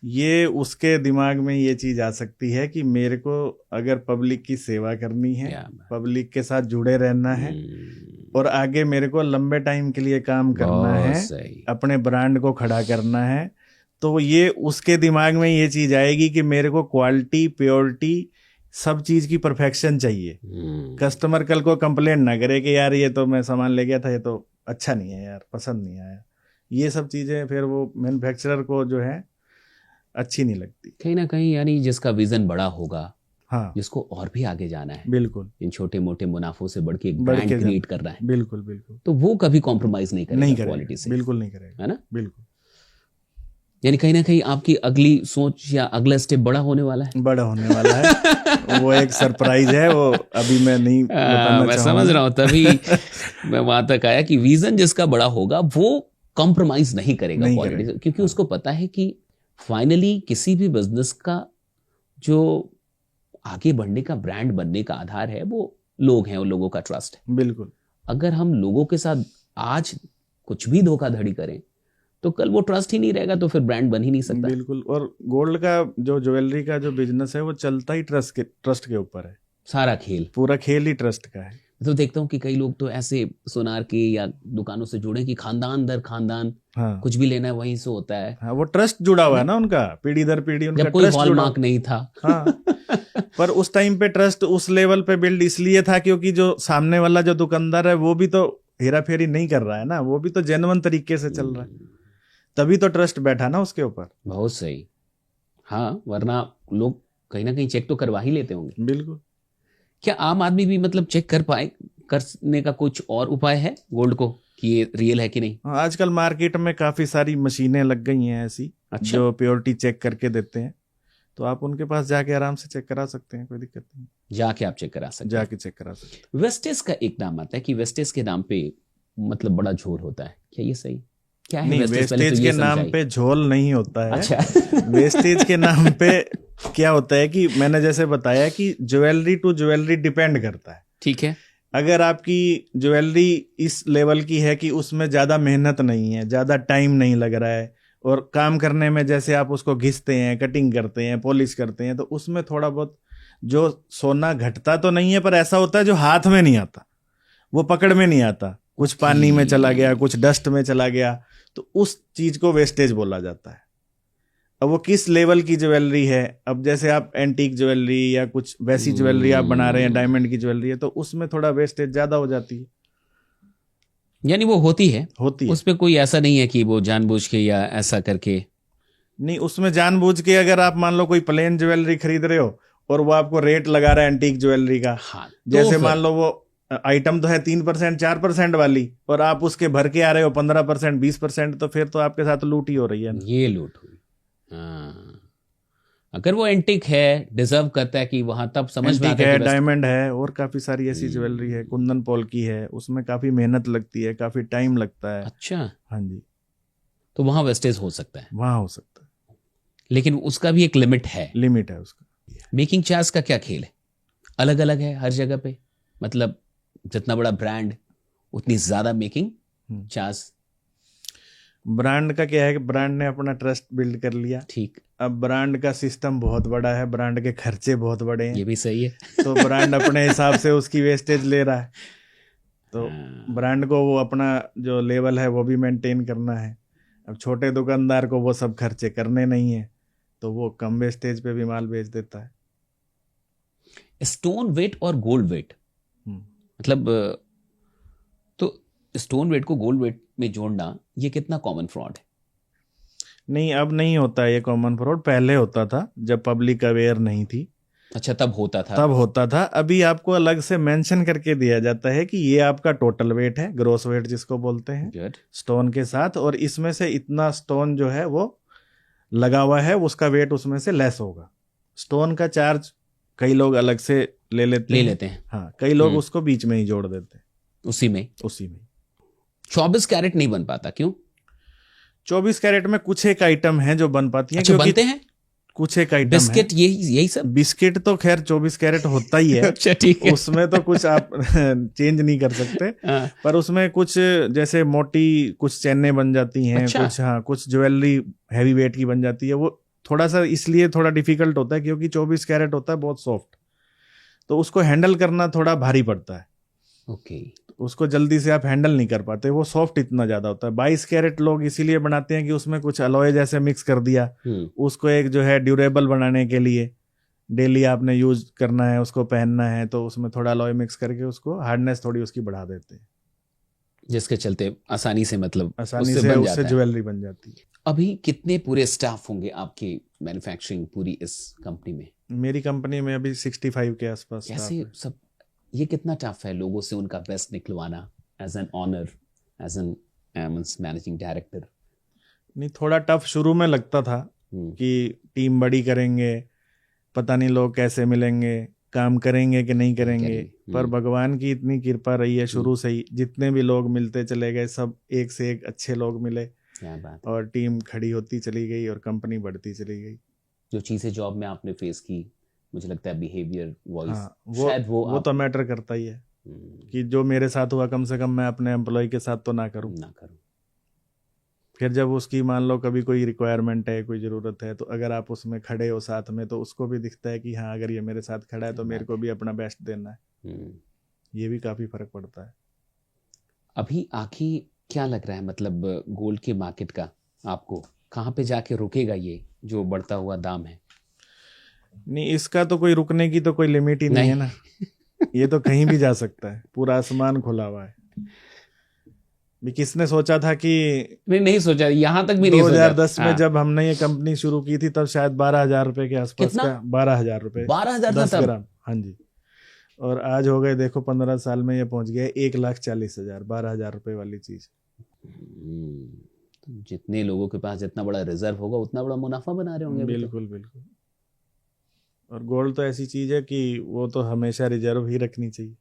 ये उसके दिमाग में ये चीज आ सकती है कि मेरे को अगर पब्लिक की सेवा करनी है, पब्लिक के साथ जुड़े रहना है, और आगे मेरे को लंबे टाइम के लिए काम करना है, अपने ब्रांड को खड़ा करना है, तो ये उसके दिमाग में ये चीज आएगी कि मेरे को क्वालिटी, प्योरिटी, सब चीज की परफेक्शन चाहिए। कस्टमर कल को कंप्लेंट ना करे कि यार ये तो मैं सामान ले गया था, ये तो अच्छा नहीं है यार, पसंद नहीं आया। ये सब चीजें फिर वो मैन्युफैक्चरर को जो है अच्छी नहीं लगती कहीं ना कहीं। यानी जिसका विजन बड़ा होगा, हाँ, जिसको और भी आगे जाना है, बिल्कुल, इन छोटे मोटे मुनाफों से बढ़ के एक ब्रांड क्रिएट कर रहा है, बिल्कुल बिल्कुल, तो वो कभी कॉम्प्रोमाइज नहीं करेगा क्वालिटी से, बिल्कुल नहीं करेगा, है ना? बिल्कुल। यानी कहीं ना कहीं आपकी अगली सोच या अगला स्टेप बड़ा होने वाला है। बड़ा होने वाला है वो एक सरप्राइज है, वो अभी मैं नहीं बताना मैं समझ रहा हूँ, तभी मैं वहां तक आया कि विजन जिसका बड़ा होगा वो कॉम्प्रोमाइज नहीं करेगा क्वालिटी से, क्योंकि उसको पता है कि फाइनली किसी भी बिजनेस का जो आगे बढ़ने का, ब्रांड बनने का आधार है वो लोग हैं और लोगों का ट्रस्ट है। बिल्कुल। अगर हम लोगों के साथ आज कुछ भी धोखाधड़ी करें तो कल वो ट्रस्ट ही नहीं रहेगा, तो फिर ब्रांड बन ही नहीं सकता। बिल्कुल। और गोल्ड का जो ज्वेलरी का जो बिजनेस है वो चलता ही ट्रस्ट के ऊपर है। सारा खेल, पूरा खेल ही ट्रस्ट का है। तो देखता हूँ कि कई लोग तो ऐसे सोनार के या दुकानों से जुड़े कि खानदान दर खानदान, हाँ, कुछ भी लेना है वहीं से होता है। हाँ, वो ट्रस्ट जुड़ा हुआ है ना उनका, पीढ़ी दर पीढ़ी उनका। जब कोई हॉलमार्क नहीं था। हाँ, पर उस टाइम पे ट्रस्ट उस लेवल पे बिल्ड इसलिए था क्योंकि जो सामने वाला जो दुकानदार है वो भी तो हेरा फेरी नहीं कर रहा है ना, वो भी तो जेन्युइन तरीके से चल रहा है, तभी तो ट्रस्ट बैठा ना उसके ऊपर। बहुत सही। हाँ, वरना लोग कहीं ना कहीं चेक तो करवा ही लेते होंगे। बिल्कुल। क्या आम आदमी भी मतलब चेक करने का कुछ और उपाय है गोल्ड को कि ये रियल है कि नहीं? हाँ, आजकल मार्केट में काफी सारी मशीनें लग गई हैं ऐसी, अच्छा, जो प्योरिटी चेक करके देते हैं, तो आप उनके पास जाके आराम से चेक करा सकते हैं, कोई दिक्कत नहीं। जाके आप चेक करा सकते हैं, जाके चेक करा सकते हैं। वेस्टेज का एक नाम आता है कि वेस्टेज के नाम पे मतलब बड़ा झोल होता है, क्या ये सही? क्या है नहीं, वेस्टेज के नाम पे झोल नहीं होता है। अच्छा वेस्टेज के नाम पे क्या होता है कि मैंने जैसे बताया कि ज्वेलरी टू ज्वेलरी डिपेंड करता है। ठीक है। अगर आपकी ज्वेलरी इस लेवल की है कि उसमें ज्यादा मेहनत नहीं है, ज्यादा टाइम नहीं लग रहा है, और काम करने में जैसे आप उसको घिसते हैं, कटिंग करते हैं, पॉलिश करते हैं, तो उसमें थोड़ा बहुत जो सोना घटता तो नहीं है, पर ऐसा होता है जो हाथ में नहीं आता, वो पकड़ में नहीं आता, कुछ पानी में चला गया, कुछ डस्ट में चला गया, तो उस चीज को वेस्टेज बोला जाता है। अब वो किस लेवल की ज्वेलरी है, अब जैसे आप एंटीक ज्वेलरी या कुछ वैसी ज्वेलरी आप बना रहे हैं, डायमंड की ज्वेलरी है, तो उसमें थोड़ा वेस्टेज ज्यादा हो जाती है। यानी वो होती है होती है। उस पे कोई ऐसा नहीं है कि वो जानबूझ के या ऐसा करके नहीं, उसमें जानबूझ के अगर आप मान लो कोई प्लेन ज्वेलरी खरीद रहे हो और वो आपको रेट लगा रहा है एंटीक ज्वेलरी का, हाँ, जैसे मान लो वो आइटम तो है 3% 4% वाली और आप उसके भर के आ रहे हो 15% 20%, तो फिर तो आपके साथ लूट ही हो रही है ना। ये लूट हुई। हाँ, अगर वो एंटिक है, डिजर्व करता है कि वहां, तब समझ में आता एंटीक है, कि बस डायमंड है और काफी सारी ऐसी ज्वेलरी है, कुंदन पॉल की है, उसमें काफी मेहनत लगती है, काफी टाइम लगता है। अच्छा, हाँ जी, तो वहां वेस्टेज हो सकता है, वहां हो सकता है, लेकिन उसका भी एक लिमिट है। लिमिट है उसका। मेकिंग चार्ज का क्या खेल है? अलग अलग है हर जगह पे, मतलब जितना बड़ा ब्रांड उतनी ज्यादा मेकिंग चार्ज। ब्रांड का क्या है कि ब्रांड ने अपना ट्रस्ट बिल्ड कर लिया, ठीक, अब ब्रांड का सिस्टम बहुत बड़ा है, ब्रांड के खर्चे बहुत बड़े हैं, ये भी सही है। तो ब्रांड अपने हिसाब से उसकी वेस्टेज ले रहा है, तो हाँ, ब्रांड को वो अपना जो लेवल है वो भी मेंटेन करना है। अब छोटे दुकानदार को वो सब खर्चे करने नहीं है, तो वो कम वेस्टेज पे भी माल बेच देता है। स्टोन वेट और गोल्ड वेट, मतलब तो स्टोन वेट को गोल्ड वेट में जोड़ना ये कितना कॉमन फ्रॉड है? नहीं, अब नहीं होता है ये कॉमन फ्रॉड, पहले होता था जब पब्लिक अवेयर नहीं थी। अच्छा, तब होता था। तब होता था, अभी आपको अलग से मेंशन करके दिया जाता है कि ये आपका टोटल वेट है, ग्रोस वेट जिसको बोलते हैं, Good. स्टोन के साथ, और इसमें से इतना स्टोन जो है वो लगा हुआ है, उसका वेट उसमें से लेस होगा। स्टोन का चार्ज कई लोग अलग से ले लेते हैं। हाँ, कई लोग उसको बीच में ही जोड़ देते हैं, उसी में 24 कैरेट नहीं बन पाता, क्यों? 24 कैरेट में कुछ एक आइटम है जो बन पाती है। अच्छा, बनते हैं कुछ एक आइटम बिस्किट, यही सब। बिस्किट तो खैर 24 कैरेट होता ही है। अच्छा, ठीक है, उसमें तो कुछ आप चेंज नहीं कर सकते, पर उसमें कुछ जैसे मोटी कुछ चैनें बन जाती हैं। अच्छा। कुछ ज्वेलरी हैवी वेट की बन जाती है। वो थोड़ा सा इसलिए थोड़ा डिफिकल्ट होता है क्योंकि 24 कैरेट होता है बहुत सॉफ्ट, तो उसको हैंडल करना थोड़ा भारी पड़ता है। ओके, उसको जल्दी से आप हैंडल नहीं कर पाते, वो सॉफ्ट इतना ज्यादा होता है। 22 कैरेट लोग इसीलिए बनाते हैं कि उसमें कुछ अलॉय जैसे मिक्स कर दिया, उसको एक जो है ड्यूरेबल बनाने के लिए, डेली आपने यूज करना है, उसको पहनना है, तो उसमें थोड़ा अलॉय मिक्स करके उसको हार्डनेस थोड़ी उसकी बढ़ा देते हैं, जिसके चलते आसानी से, मतलब आसानी से उससे ज्वेलरी बन जाती है। अभी कितने पूरे स्टाफ होंगे आपकी मैन्युफैक्चरिंग पूरी इस कंपनी में? मेरी कंपनी में अभी 65 के आसपास। कैसे सब, ये कितना टफ है लोगों से उनका बेस्ट निकलवाना as an honour, as an managing director? नहीं, थोड़ा टफ शुरू में लगता था कि टीम बड़ी करेंगे, पता नहीं लोग कैसे मिलेंगे, काम करेंगे कि नहीं करेंगे, पर भगवान की इतनी कृपा रही है, शुरू से ही जितने भी लोग मिलते चले गए, सब एक से एक अच्छे लोग मिले। क्या बात। और टीम खड़ी होती चली गई और कंपनी बढ़ती चली गई। जो चीजें जॉब में आपने फेस की, मुझे लगता है बिहेवियर, वॉइस, हाँ, शायद वो तो मैटर करता ही है कि जो मेरे साथ हुआ कम से कम मैं अपने एम्प्लॉय के साथ तो ना करूं। फिर जब उसकी मान लो कभी कोई रिक्वायरमेंट है, कोई ज़रूरत है, तो अगर आप उसमें खड़े हो साथ में, तो उसको भी दिखता है कि हाँ, अगर ये मेरे साथ खड़ा है तो मेरे को भी अपना बेस्ट देना है। ये भी काफ़ी फर्क पड़ता है। अभी आखिर क्या लग रहा है, मतलब गोल्ड के मार्केट का आपको कहाँ पे जाके रुकेगा ये जो बढ़ता हुआ दाम है? नहीं, इसका तो कोई रुकने की तो कोई लिमिट ही नहीं है ना। ये तो कहीं भी जा सकता है, पूरा आसमान खुला हुआ है। किसने सोचा था कि, नहीं सोचा, यहाँ तक भी नहीं सोचा। 2010 में जब हमने ये कंपनी शुरू की थी तब शायद 12,000 रुपए के आसपास का, 12,000 रुपए, 12,000 10 ग्राम। हाँ जी, और आज हो गए देखो 15 साल में ये पहुंच गए 1,40,000, 12,000 रुपए वाली चीज। जितने लोगों के पास जितना बड़ा रिजर्व होगा उतना बड़ा मुनाफा बना रहे होंगे। बिल्कुल बिल्कुल। और गोल्ड तो ऐसी चीज है कि वो तो हमेशा रिजर्व ही रखनी चाहिए।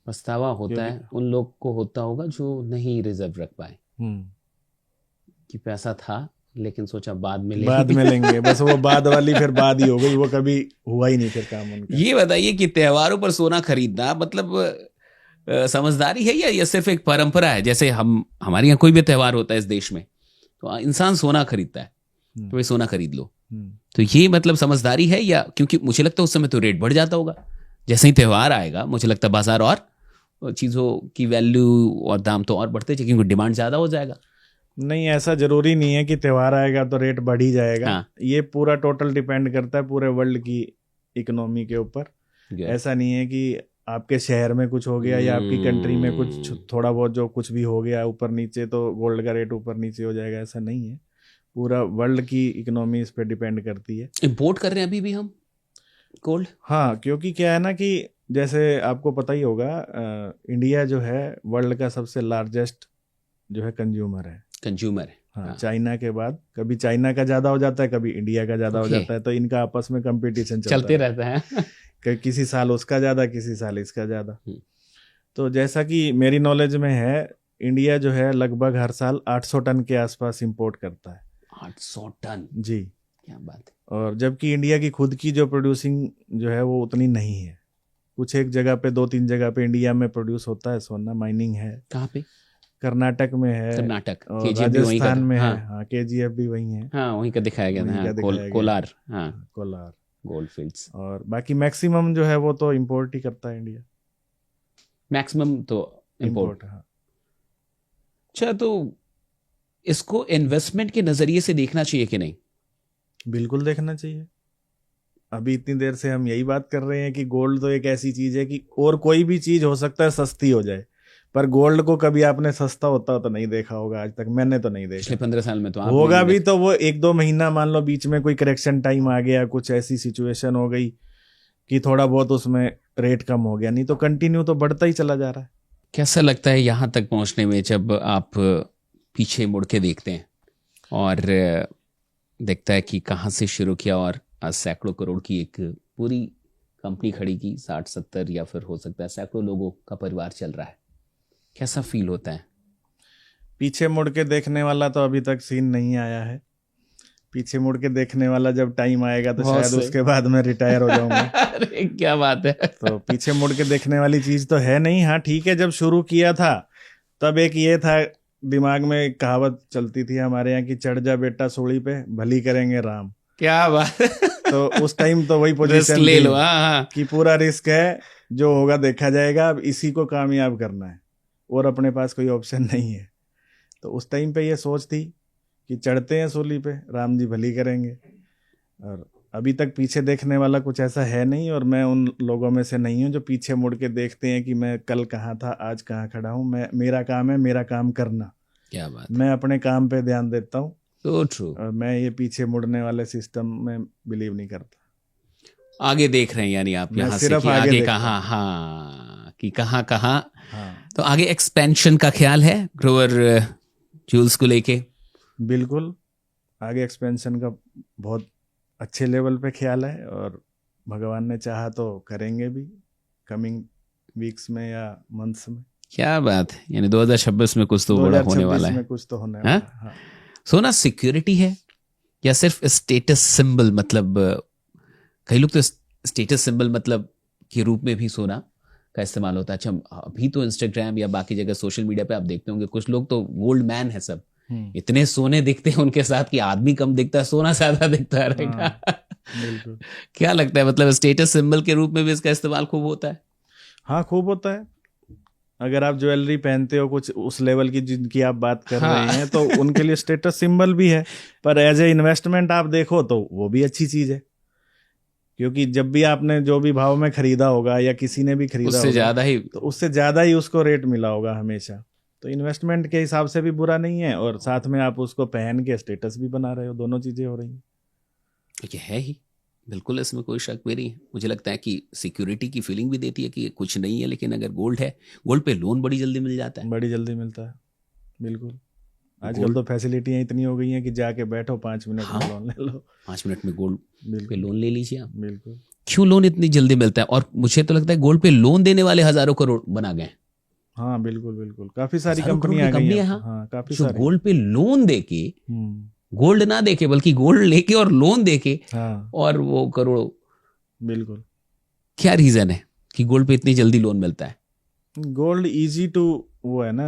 पछतावा होता है उन लोग को होता होगा जो नहीं रिजर्व रख पाए, कि पैसा था लेकिन सोचा बाद में लेंगे बस वो बाद वाली फिर बाद ही हो गई, वो कभी हुआ ही नहीं फिर काम उनका। ये बताइए कि त्योहारों पर सोना खरीदना मतलब समझदारी है या ये सिर्फ एक परंपरा है? जैसे हमारे यहाँ कोई भी त्योहार होता है इस देश में तो इंसान सोना खरीदता है, तो भाई सोना खरीद लो, तो ये मतलब समझदारी है? या क्योंकि मुझे लगता है उस समय तो रेट बढ़ जाता होगा, जैसे ही त्योहार आएगा मुझे लगता है बाजार और चीज़ों की वैल्यू और दाम तो और बढ़ते जाएंगे क्योंकि डिमांड ज़्यादा हो जाएगा। नहीं, ऐसा जरूरी नहीं है कि त्योहार आएगा तो रेट बढ़ ही जाएगा। हाँ। ये पूरा टोटल डिपेंड करता है पूरे वर्ल्ड की इकोनॉमी के ऊपर। ऐसा नहीं है कि आपके शहर में कुछ हो गया या आपकी कंट्री में कुछ थोड़ा बहुत जो कुछ भी हो गया ऊपर नीचे तो गोल्ड का रेट ऊपर नीचे हो जाएगा, ऐसा नहीं है। पूरा वर्ल्ड की इकोनॉमी इस पे डिपेंड करती है। इंपोर्ट कर रहे हैं अभी भी हम गोल्ड? हाँ, क्योंकि क्या है ना कि जैसे आपको पता ही होगा, इंडिया जो है वर्ल्ड का सबसे लार्जेस्ट जो है कंज्यूमर है। हाँ, चाइना के बाद कभी चाइना का ज्यादा हो जाता है, कभी इंडिया का ज्यादा हो जाता है, तो इनका आपस में कंपटीशन चलते रहता है। किसी साल उसका ज्यादा, किसी साल इसका ज्यादा। तो जैसा कि मेरी नॉलेज में है, इंडिया जो है लगभग हर साल 800 टन के आसपास इंपोर्ट करता है। 800 टन? जी, क्या बात है। और जबकि इंडिया की खुद की जो प्रोड्यूसिंग जो है वो उतनी नहीं है। कुछ एक जगह पे, 2-3 जगह पे इंडिया में प्रोड्यूस होता है सोना, माइनिंग है। कहाँ पे? कर्नाटक में है, कर्नाटक, और राजस्थान में है। हाँ, KGF भी वही है। हाँ, वहीं का दिखाया गया था। कोलार। हाँ, कोलार गोल्ड फील्ड्स। और बाकी मैक्सिमम जो है वो तो इंपोर्ट ही करता है इंडिया। मैक्सिमम तो इंपोर्ट। हाँ। अच्छा, तो इसको इन्वेस्टमेंट के नजरिए से देखना चाहिए कि नहीं? बिल्कुल देखना चाहिए। अभी इतनी देर से हम यही बात कर रहे हैं कि गोल्ड तो एक ऐसी चीज है कि और कोई भी चीज हो सकता है सस्ती हो जाए, पर गोल्ड को कभी आपने सस्ता होता तो नहीं देखा होगा आज तक। मैंने तो नहीं देखा। पिछले 15 साल में तो होगा भी तो वो 1-2 महीना, मान लो बीच में कोई करेक्शन टाइम आ गया, कुछ ऐसी सिचुएशन हो गई कि थोड़ा बहुत उसमें रेट कम हो गया, नहीं तो कंटिन्यू तो बढ़ता ही चला जा रहा है। कैसा लगता है यहाँ तक पहुँचने में, जब आप पीछे मुड़ के देखते हैं और देखता है कि कहाँ से शुरू किया और आज सैकड़ों करोड़ की एक पूरी कंपनी खड़ी की, 60-70 या फिर हो सकता है सैकड़ों लोगों का परिवार चल रहा है? कैसा फील होता है? पीछे मुड़ के देखने वाला तो अभी तक सीन नहीं आया है। पीछे मुड़ के देखने वाला जब टाइम आएगा तो शायद उसके बाद मैं रिटायर हो जाऊंगा। अरे क्या बात है। तो पीछे मुड़ के देखने वाली चीज तो है नहीं। हाँ ठीक है, जब शुरू किया था तब एक ये था दिमाग में, एक कहावत चलती थी हमारे यहाँ की, चढ़ जा बेटा सूली पे भली करेंगे राम। क्या बात। तो उस टाइम तो वही पोजीशन ले लो। हाँ, कि पूरा रिस्क है, जो होगा देखा जाएगा, अब इसी को कामयाब करना है और अपने पास कोई ऑप्शन नहीं है। तो उस टाइम पे ये सोच थी कि चढ़ते हैं सूली पे, राम जी भली करेंगे। और अभी तक पीछे देखने वाला कुछ ऐसा है नहीं, और मैं उन लोगों में से नहीं हूँ जो पीछे मुड़ के देखते हैं कि मैं कल कहाँ था, आज कहाँ खड़ा हूँ। मेरा काम है मेरा काम करना। क्या बात। मैं अपने काम पे ध्यान देता हूँ। So true। और मैं ये पीछे मुड़ने वाले सिस्टम में बिलीव नहीं करता। आगे देख रहे हैं यानी आप यहाँ से कि आगे कहाँ, हाँ, कि कहाँ। हाँ। तो आगे एक्सपेंशन का ख्याल है ग्रोवर ज्यूल्स को लेके? बिल्कुल, आगे एक्सपेंशन का बहुत अच्छे लेवल पे ख्याल है, और भगवान ने चाहा तो करेंगे भी कमिंग वीक्स में या मंथ्स में। क्या बात है, यानी 2026 में कुछ तो बड़ा होने वाला है। कुछ तो होने वाला है। हाँ। सोना सिक्योरिटी है या सिर्फ स्टेटस सिंबल? मतलब कई लोग तो स्टेटस सिंबल मतलब के रूप में भी सोना का इस्तेमाल होता है। अच्छा, अभी तो इंस्टाग्राम या बाकी जगह सोशल मीडिया पे आप देखते होंगे कुछ लोग तो गोल्ड मैन है, सब इतने सोने दिखते हैं उनके साथ कि आदमी कम दिखता है, सोना ज्यादा दिखता है। बिल्कुल। क्या लगता है, मतलब स्टेटस सिंबल के रूप में भी इसका इस्तेमाल खूब होता है? हाँ, खूब होता है। अगर आप ज्वेलरी पहनते हो कुछ उस लेवल की जिनकी आप बात कर रहे हैं, तो उनके लिए स्टेटस सिंबल भी है, पर एज ए इन्वेस्टमेंट आप देखो तो वो भी अच्छी चीज है। क्योंकि जब भी आपने जो भी भाव में खरीदा होगा या किसी ने भी खरीदा उससे ज्यादा ही, तो उससे ज्यादा ही उसको रेट मिला होगा हमेशा। तो इन्वेस्टमेंट के हिसाब से भी बुरा नहीं है, और साथ में आप उसको पहन के स्टेटस भी बना रहे हो, दोनों चीजें हो रही हैं। ये है ही, बिल्कुल, इसमें कोई शक भी नहीं है। मुझे लगता है कि सिक्योरिटी की फीलिंग भी देती है कि कुछ नहीं है, लेकिन अगर गोल्ड है, गोल्ड पे लोन बड़ी जल्दी मिल जाता है। बड़ी जल्दी मिलता है, बिल्कुल। आजकल तो फैसिलिटियां इतनी हो गई हैं कि जाके बैठो 5 मिनट में लोन ले लो। 5 मिनट में गोल्ड पे लोन ले लीजिए आप। बिल्कुल। क्यों लोन इतनी जल्दी मिलता है? और मुझे तो लगता है गोल्ड पे लोन देने वाले हजारों करोड़ बना गए। हाँ, बिल्कुल, काफी सारी कंपनियां आ गई हैं। हाँ, काफी सारी गोल्ड पे लोन देके, गोल्ड ना देके बल्कि गोल्ड लेके और लोन देके, और वो करोड़ों। बिल्कुल। क्या रीजन है कि गोल्ड पे इतनी जल्दी लोन मिलता है? गोल्ड इजी टू, वो है ना,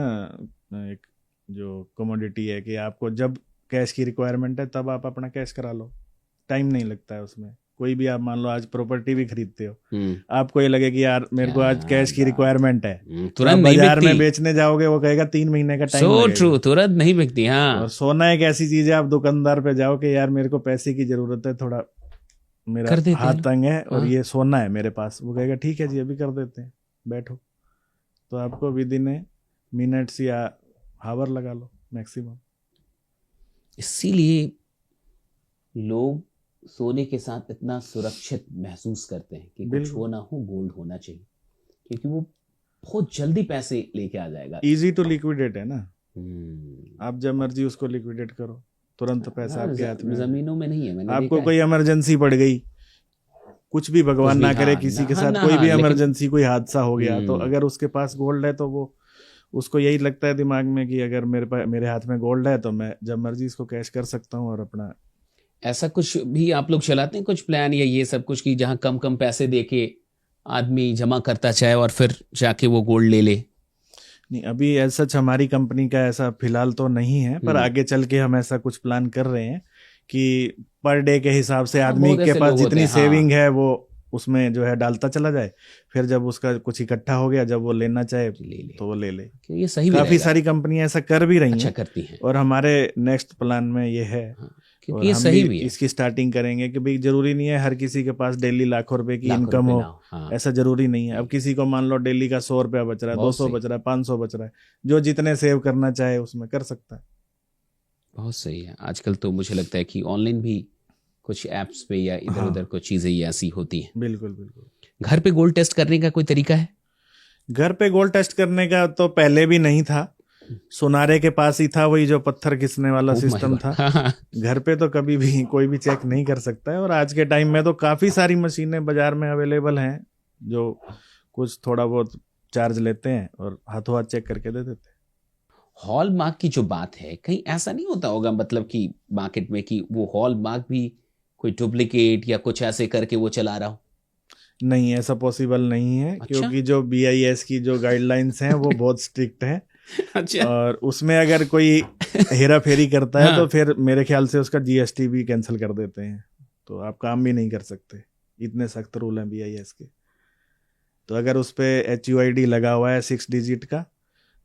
एक जो कमोडिटी है कि आपको जब कैश की रिक्वायरमेंट है तब आप अपना कैश करा लो, टाइम नहीं लगता है उसमें। कोई भी आप मान लो आज प्रॉपर्टी भी खरीदते हो, आपको ये लगे कि यार मेरे को आज कैश की रिक्वायरमेंट है, तुरंत बाजार में बेचने जाओगे वो कहेगा 3 महीने का टाइम लगेगा। ट्रू, तुरंत नहीं बिकती। हाँ। और सोना एक ऐसी चीज है, आप दुकानदार पे जाओ कि यार मेरे को पैसे की जरूरत है, थोड़ा मेरा हाथ तंग है और ये सोना है मेरे पास, वो कहेगा ठीक है जी अभी कर देते हैं। बैठो, तो आपको विद इन ए मिनट्स या हावर लगा लो मैक्सिमम। इसीलिए लोग सोने के साथ इतना सुरक्षित महसूस करते हैं कि कुछ बिल्कुल। हो ना हो गोल्ड होना चाहिए, क्योंकि वो बहुत जल्दी पैसे लेके आ जाएगा। इजी टू लिक्विडेट है ना, हम्म। आप जब मर्जी उसको लिक्विडेट करो, तुरंत पैसा हाँ, आपके हाथ में आ जाए। जमीनों में नहीं है, मैंने आपको देखा कोई है। इमरजेंसी पड़ गई, कुछ भी भगवान कुछ भी, ना करे, हाँ, किसी ना, के हाँ, साथ ना, कोई हाँ, भी लेकिन इमरजेंसी, कोई हादसा हो गया, तो हम्म, अगर उसके पास गोल्ड है तो वो उसको यही लगता है दिमाग में कि अगर मेरे हाथ में गोल्ड है तो मैं जब मर्जी इसको कैश कर सकता हूँ और अपना। ऐसा कुछ भी आप लोग चलाते हैं कुछ प्लान या ये सब कुछ की जहां कम कम पैसे देके आदमी जमा करता चाहे और फिर जाके वो गोल्ड ले ले? नहीं, अभी ऐसा हमारी कंपनी का ऐसा फिलहाल तो नहीं है, पर आगे चल के हम ऐसा कुछ प्लान कर रहे हैं कि पर डे के हिसाब से हाँ, आदमी बहुत के ऐसे पास लोग होते जितनी हैं, सेविंग हाँ, है वो उसमें जो है डालता चला जाए, फिर जब उसका कुछ इकट्ठा हो गया, जब वो लेना चाहे ले ले, तो वो ले ले। क्योंकि ये सही भी काफी रहेगा। सारी कंपनियां ऐसा कर भी रही अच्छा हैं करती हैं, और हमारे नेक्स्ट प्लान में ये है। हाँ, और क्योंकि ये हम सही भी है। इसकी स्टार्टिंग करेंगे कि भाई जरूरी नहीं है हर किसी के पास डेली लाखों रुपए की लाखों इनकम रुपए हो, ना हो, हाँ, ऐसा जरूरी नहीं है। अब किसी को मान लो डेली का 100 रुपया बच रहा है, बहुत 200 सही, बच रहा है, 500 बच रहा है, जो जितने सेव करना चाहे उसमें कर सकता है। बहुत सही है। आजकल तो मुझे लगता है कि ऑनलाइन भी कुछ एप्स पे या इधर हाँ। उधर कुछ चीजें ये ऐसी होती हैं। बिल्कुल बिल्कुल। घर पे गोल्ड टेस्ट करने का कोई तरीका है? घर पे गोल्ड टेस्ट करने का तो पहले भी नहीं था, सुनारे के पास ही था, वही जो पत्थर घिसने वाला Oh my सिस्टम God, था। हाँ, हाँ, घर पे तो कभी भी कोई भी चेक नहीं कर सकता है, और आज के टाइम में तो काफी सारी मशीनें बाजार में अवेलेबल हैं जो कुछ थोड़ा बहुत चार्ज लेते हैं और हाथों हाथ चेक करके दे देते हैं। हॉल मार्क की जो बात है, कहीं ऐसा नहीं होता होगा मतलब कि मार्केट में कि वो हॉल मार्क भी कोई डुप्लीकेट या कुछ ऐसे करके वो चला रहा हो? नहीं, ऐसा पॉसिबल नहीं है। अच्छा? क्योंकि जो BIS की जो गाइडलाइंस हैं वो बहुत स्ट्रिक्ट हैं। अच्छा, और उसमें अगर कोई हेरा फेरी करता है हाँ, तो फिर मेरे ख्याल से उसका GST भी कैंसिल कर देते हैं, तो आप काम भी नहीं कर सकते, इतने सख्त रूल हैं BIS के। तो अगर उस पर HUID लगा हुआ है 6 डिजिट का,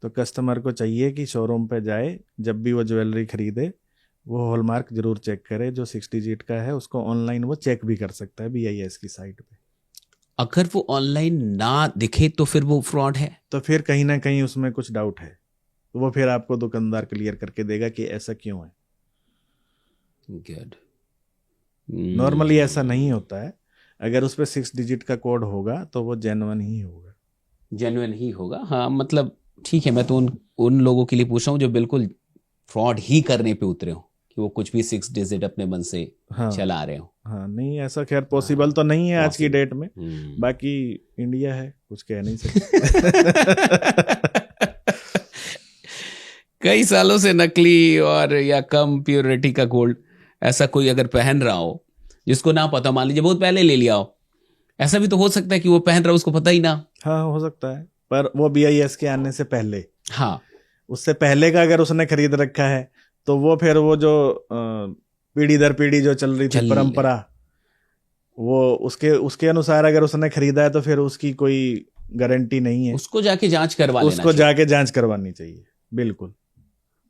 तो कस्टमर को चाहिए कि शोरूम पे जाए, जब भी वो ज्वेलरी खरीदे वो हॉलमार्क जरूर चेक करे। जो 6 डिजिट का है उसको ऑनलाइन वो चेक भी कर सकता है BIS की साइट पे। अगर वो ऑनलाइन ना दिखे तो फिर वो फ्रॉड है? तो फिर कहीं ना कहीं उसमें कुछ डाउट है, तो वो फिर आपको दुकानदार क्लियर करके देगा कि ऐसा क्यों है। गुड। नॉर्मली ऐसा नहीं होता है, अगर उस पर 6 डिजिट का कोड होगा तो वो जेन्युइन ही होगा। जेन्युइन ही होगा, हाँ, मतलब ठीक है। मैं तो उन लोगों के लिए पूछ रहा हूँ जो बिल्कुल फ्रॉड ही करने पे उतरे हो, कि वो कुछ भी 6 डिजिट अपने मन से हाँ चला रहे हो। हाँ, नहीं ऐसा खैर पॉसिबल तो नहीं है आज की डेट में। बाकी इंडिया है, कुछ कह नहीं सकते। कई सालों से नकली और या कम प्योरिटी का गोल्ड ऐसा कोई अगर पहन रहा हो जिसको ना पता, मान लीजिए बहुत पहले ले लिया हो, ऐसा भी तो हो सकता है कि वो पहन रहा हो उसको पता ही ना। हाँ, हो सकता है, पर वो BIS के आने से पहले, हाँ, उससे पहले का अगर उसने खरीद रखा है तो वो फिर वो जो पीढ़ी दर पीढ़ी जो चल रही थी परंपरा, वो उसके अनुसार अगर उसने खरीदा है तो फिर उसकी कोई गारंटी नहीं है। उसको जाके जांच करवा लेना उसको जाके जांच करवानी चाहिए, बिल्कुल।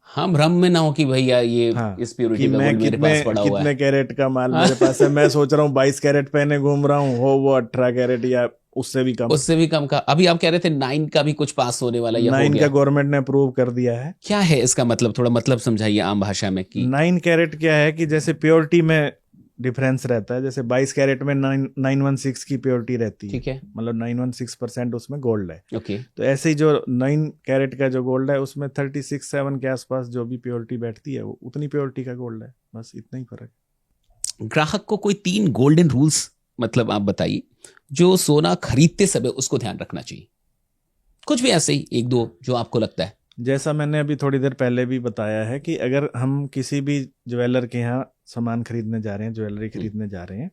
हाँ, भ्रम में ना हो कि भैया ये हाँ, इस प्योरिटी कि का मैं गोल्ड मेरे पास पड़ा हुआ कितने है। कैरेट का माल मेरे पास है, मैं सोच रहा हूँ 22 कैरेट पहने घूम रहा हूँ, हो वो 18 कैरेट या उससे भी कम। उससे भी कम का अभी आप कह रहे थे 9 का भी कुछ पास होने वाला या हो 9 गया? का गवर्नमेंट ने अप्रूव कर दिया है। क्या है इसका मतलब, थोड़ा मतलब समझाइए आम भाषा में। कि 9 कैरेट क्या है कि जैसे प्योरिटी में डिफरेंस रहता है, जैसे 22 कैरेट में 916 की प्योरिटी रहती है, ठीक है, मतलब 916% उसमें गोल्ड है। ओके। तो ऐसे ही जो 9 कैरेट का जो गोल्ड है उसमें 36-7 के आसपास जो भी प्योरिटी बैठती है वो उतनी प्योरिटी का गोल्ड है, बस इतना ही फर्क है। ग्राहक को कोई 3 गोल्डन रूल्स मतलब आप बताइए जो सोना खरीदते समय उसको ध्यान रखना चाहिए, कुछ भी ऐसे ही 1-2 जो आपको लगता है। जैसा मैंने अभी थोड़ी देर पहले भी बताया है कि अगर हम किसी भी ज्वेलर के यहाँ सामान खरीदने जा रहे हैं, ज्वेलरी खरीदने जा रहे हैं,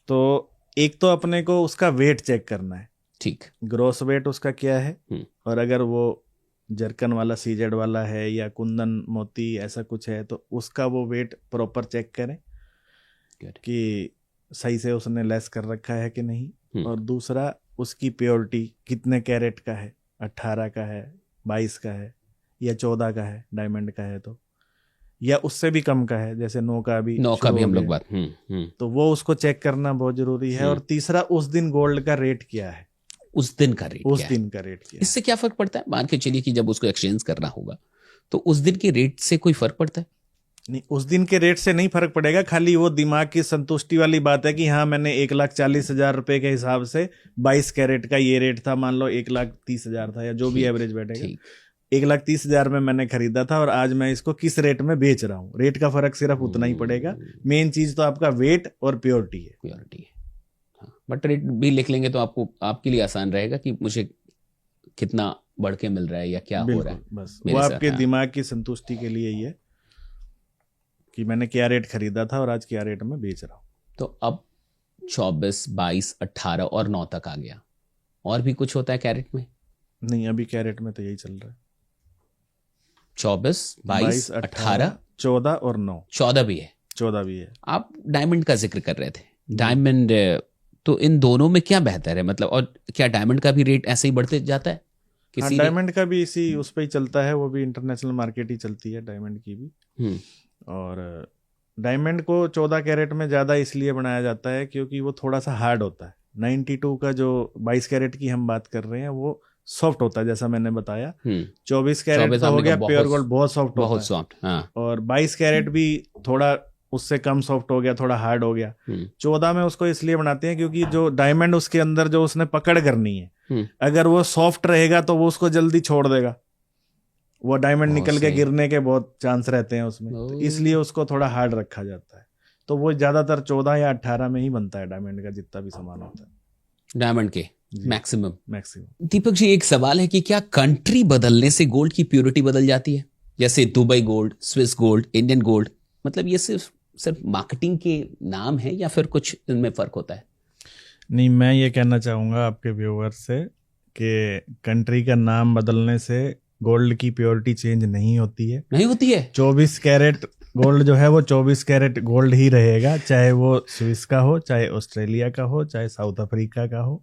तो एक तो अपने को उसका वेट चेक करना है, ठीक, ग्रॉस वेट उसका क्या है, और अगर वो जरकन वाला सीजेड वाला है या कुंदन मोती ऐसा कुछ है तो उसका वो वेट प्रॉपर चेक करें कि सही से उसने लेस कर रखा है कि नहीं। और दूसरा उसकी प्योरिटी कितने कैरेट का है, 18 का है, 22 का है या 14 का है, डायमंड का है तो, या उससे भी कम का है, जैसे 9 का भी हम लोग बात तो वो उसको चेक करना बहुत जरूरी है। और तीसरा उस दिन गोल्ड का रेट क्या है, उस दिन का रेट उस क्या दिन का रेट क्या है। इससे क्या फर्क पड़ता है? मान के चलिए कि जब उसको एक्सचेंज करना होगा तो उस दिन के रेट से कोई फर्क पड़ता है? नहीं, उस दिन के रेट से नहीं फर्क पड़ेगा, खाली वो दिमाग की संतुष्टि वाली बात है कि हाँ मैंने 1,40,000 रुपए के हिसाब से 22 कैरेट का ये रेट था, मान लो 1,30,000 था या जो भी एवरेज बैठेगा, 1,30,000 में मैंने खरीदा था और आज मैं इसको किस रेट में बेच रहा हूँ। रेट का फर्क सिर्फ उतना ही पड़ेगा, मेन चीज तो आपका वेट और प्योरिटी है। प्योरिटी है, हाँ। बट रेट भी लिख लेंगे तो आपको, आपके लिए आसान रहेगा कि मुझे कितना बढ़ के मिल रहा है या क्या हो रहा है। बस वो आपके दिमाग की संतुष्टि के लिए ही है कि मैंने क्या रेट खरीदा था और आज क्या रेट में बेच रहा हूँ। तो अब 24, 22, 18 और 9 तक आ गया, और भी कुछ होता है कैरेट में? नहीं, अभी कैरेट में तो यही चल रहा है, 24, 22, 18, 14 और 9। 14 भी है? 14 भी है। आप डायमंड का जिक्र कर रहे थे, डायमंड, तो इन दोनों में क्या बेहतर है मतलब, और क्या डायमंड का भी रेट ऐसे ही बढ़ते जाता है? हाँ, डायमंड का भी इसी उस पे ही चलता है, वो भी इंटरनेशनल मार्केट ही चलती है डायमंड की भी। और डायमंड को 14 कैरेट में ज़्यादा इसलिए बनाया जाता है क्योंकि वो थोड़ा सा हार्ड होता है। 92 का जो 22 कैरेट की हम बात कर रहे हैं वो सॉफ्ट होता है, जैसा मैंने बताया। 24 कैरेट तो हो गया प्योर गोल्ड, बहुत सॉफ्ट होता है, बहुत सॉफ्ट, हाँ। और 22 कैरेट भी थोड़ा उससे कम सॉफ्ट हो गया, थोड़ा हार्ड हो गया। 14 में उसको इसलिए बनाते हैं क्योंकि जो डायमंड उसके अंदर जो उसने पकड़ करनी है, अगर वो सॉफ्ट रहेगा तो वो उसको जल्दी छोड़ देगा, वो डायमंड निकल के गिरने के बहुत चांस रहते हैं उसमें, तो इसलिए उसको थोड़ा हार्ड रखा जाता है। तो वो ज्यादातर 14 या 18 में ही बनता है डायमंड का जितना भी सामान होता है, डायमंड के मैक्सिमम। दीपक जी, एक सवाल है कि क्या कंट्री बदलने से गोल्ड की प्योरिटी बदल जाती है? जैसे Dubai gold, Swiss gold, Indian gold, मतलब ये सिर्फ मार्केटिंग के नाम है या फिर कुछ इनमें फर्क होता है? नहीं, मैं ये कहना चाहूंगा आपके व्यूअर्स से कि कंट्री का नाम बदलने से गोल्ड की प्योरिटी चेंज नहीं होती है। नहीं होती है? 24 कैरेट गोल्ड जो है वो 24 कैरेट गोल्ड ही रहेगा, चाहे वो स्विस का हो, चाहे ऑस्ट्रेलिया का हो, चाहे साउथ अफ्रीका का हो,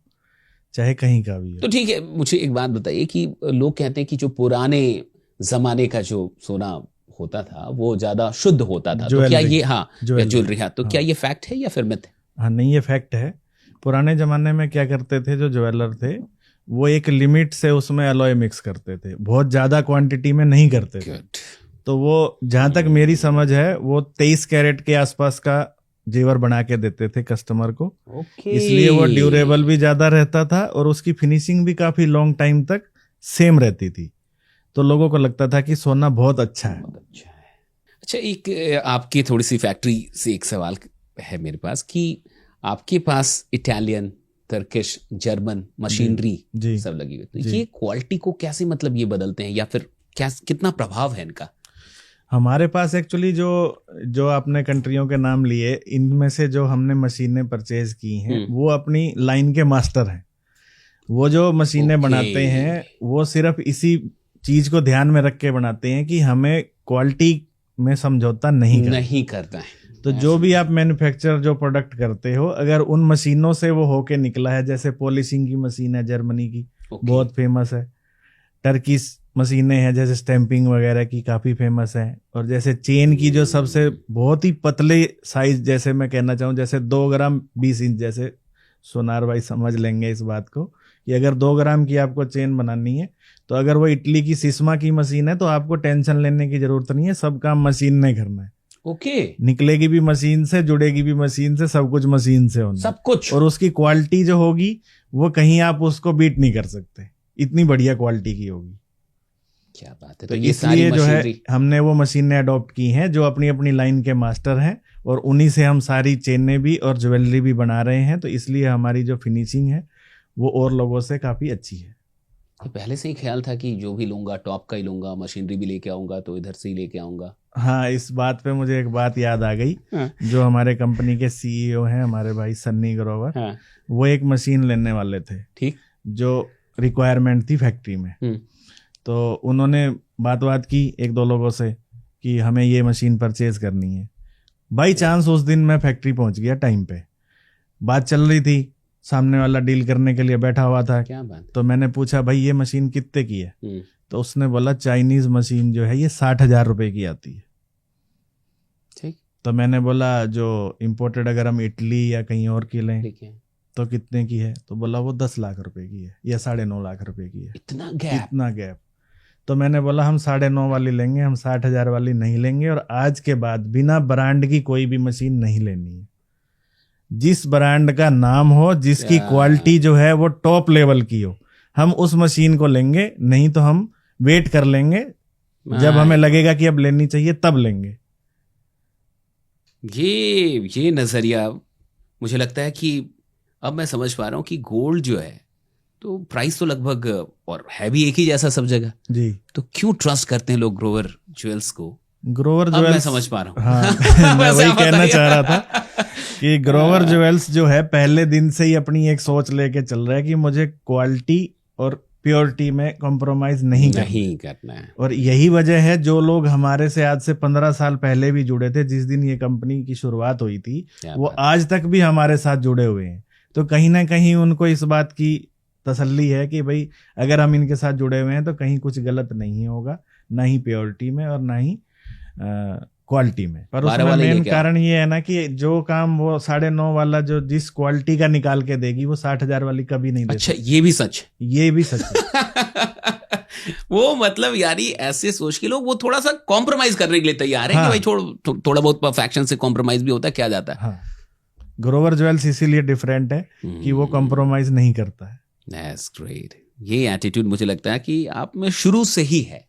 चाहे कहीं का भी हो। तो ठीक है, मुझे एक बात बताइए कि लोग कहते हैं कि जो पुराने जमाने का जो सोना होता था वो ज्यादा शुद्ध होता था, तो क्या ये, हाँ, ज्वेलरी, हाँ, तो क्या ये फैक्ट है या फिर मिथ है? हाँ, नहीं, ये फैक्ट है। पुराने जमाने में क्या करते थे जो ज्वेलर थे, वो एक लिमिट से उसमें अलॉय मिक्स करते थे, बहुत ज्यादा क्वांटिटी में नहीं करते थे। तो वो जहां तक मेरी समझ है वो 23 कैरेट के आसपास का जेवर बना के देते थे कस्टमर को। इसलिए वो ड्यूरेबल भी ज्यादा रहता था और उसकी फिनिशिंग भी काफी लॉन्ग टाइम तक सेम रहती थी, तो लोगों को लगता था कि सोना बहुत अच्छा है। अच्छा, एक आपकी थोड़ी सी फैक्ट्री से एक सवाल है मेरे पास कि आपके पास इटालियन, टर्किश, जर्मन मशीनरी सब लगी हुई, तो ये क्वालिटी को कैसे मतलब ये बदलते हैं या फिर क्या, कितना प्रभाव है इनका? हमारे पास एक्चुअली जो आपने कंट्रियों के नाम लिए, इनमें से जो हमने मशीनें परचेज की हैं वो अपनी लाइन के मास्टर हैं। वो जो मशीनें बनाते हैं वो सिर्फ इसी चीज को ध्यान में रख के बनाते हैं कि हमें क्वालिटी में समझौता नहीं करता है। तो जो भी आप मैन्युफैक्चर जो प्रोडक्ट करते हो, अगर उन मशीनों से वो होके निकला है, जैसे पॉलिशिंग की मशीन है जर्मनी की, बहुत फेमस है। टर्किश मशीनें हैं जैसे स्टैंपिंग वगैरह की, काफ़ी फेमस है। और जैसे चेन की जो सबसे बहुत ही पतले साइज, जैसे मैं कहना चाहूँ जैसे 2 ग्राम 20 इंच, जैसे सोनार भाई समझ लेंगे इस बात को कि अगर 2 ग्राम की आपको चेन बनानी है तो अगर वो इटली की सिस्मा की मशीन है तो आपको टेंशन लेने की जरूरत नहीं है, सब काम मशीन ने करना है। निकलेगी भी मशीन से, जुड़ेगी भी मशीन से, सब कुछ मशीन से होना, सब कुछ। और उसकी क्वालिटी जो होगी वो कहीं आप उसको बीट नहीं कर सकते, इतनी बढ़िया क्वालिटी की होगी। क्या बात है। तो इसलिए जो है हमने वो मशीनें अडॉप्ट की हैं जो अपनी अपनी लाइन के मास्टर हैं, और उन्हीं से हम सारी चेनें भी और ज्वेलरी भी बना रहे हैं। तो इसलिए हमारी जो फिनिशिंग है वो और लोगों से काफ़ी अच्छी है। तो पहले से ही ख्याल था कि जो भी लूंगा टॉप का ही लूंगा, मशीनरी भी लेके आऊंगा तो इधर से ही लेके आऊंगा? हाँ, इस बात पे मुझे एक बात याद आ गई। जो हमारे कंपनी के CEO हैं हमारे भाई सन्नी ग्रोवर, वो एक मशीन लेने वाले थे, ठीक, जो रिक्वायरमेंट थी फैक्ट्री में। तो उन्होंने बात की 1-2 लोगों से कि हमें ये मशीन परचेज करनी है। बाई चांस उस दिन मैं फैक्ट्री पहुंच गया टाइम पे, बात चल रही थी, सामने वाला डील करने के लिए बैठा हुआ था। क्या बात? तो मैंने पूछा भाई ये मशीन कितने की है? तो उसने बोला चाइनीज मशीन जो है ये 60,000 रुपए की आती है। ठीक। तो मैंने बोला जो इम्पोर्टेड अगर हम इटली या कहीं और की लें तो कितने की है? तो बोला वो 10 लाख रुपए की है या 9.5 लाख रुपए की है। इतना गैप। तो मैंने बोला हम 9.5 वाली लेंगे, हम 60,000 वाली नहीं लेंगे, और आज के बाद बिना ब्रांड की कोई भी मशीन नहीं लेनी है। जिस ब्रांड का नाम हो, जिसकी क्वालिटी जो है वो टॉप लेवल की हो, हम उस मशीन को लेंगे, नहीं तो हम वेट कर लेंगे, जब हमें लगेगा कि अब लेनी चाहिए तब लेंगे। ये नजरिया मुझे लगता है कि अब मैं समझ पा रहा हूँ कि गोल्ड जो है तो प्राइस तो लगभग और है भी एक ही जैसा सब जगह जी, तो क्यों ट्रस्ट करते हैं लोग ग्रोवर ज्वेल्स को? ग्रोवर अब ज्वेल्स मैं समझ पा रहा हूँ। हाँ मैं वही कहना चाह रहा था कि ग्रोवर ज्वेल्स जो है पहले दिन से ही अपनी एक सोच लेके चल रहा है कि मुझे क्वालिटी और प्योरिटी में कॉम्प्रोमाइज नहीं करना है। और यही वजह है जो लोग हमारे से आज से 15 साल पहले भी जुड़े थे, जिस दिन ये कंपनी की शुरुआत हुई थी, वो आज तक भी हमारे साथ जुड़े हुए हैं। तो कहीं ना कहीं उनको इस बात की तसल्ली है कि भाई अगर हम इनके साथ जुड़े हुए हैं तो कहीं कुछ गलत नहीं होगा, ना ही प्योरिटी में और ना ही क्वालिटी में। पर उसमें मेन कारण ये है ना कि जो काम वो 9.5 वाला जो जिस क्वालिटी का निकाल के देगी वो 60,000 वाली कभी नहीं देगी। अच्छा, ये भी सच है। वो मतलब यानी ऐसे सोच के लोग वो थोड़ा सा कॉम्प्रोमाइज करने के लिए तैयार है। हाँ। कि भाई थोड़ा बहुत परफेक्शन से कॉम्प्रोमाइज भी होता है, क्या जाता है। हाँ। ग्रोवर ज्वेल्स इसीलिए डिफरेंट है कि वो कॉम्प्रोमाइज नहीं करता है। That's great. ये एटीट्यूड मुझे लगता है कि आप में शुरू से ही है।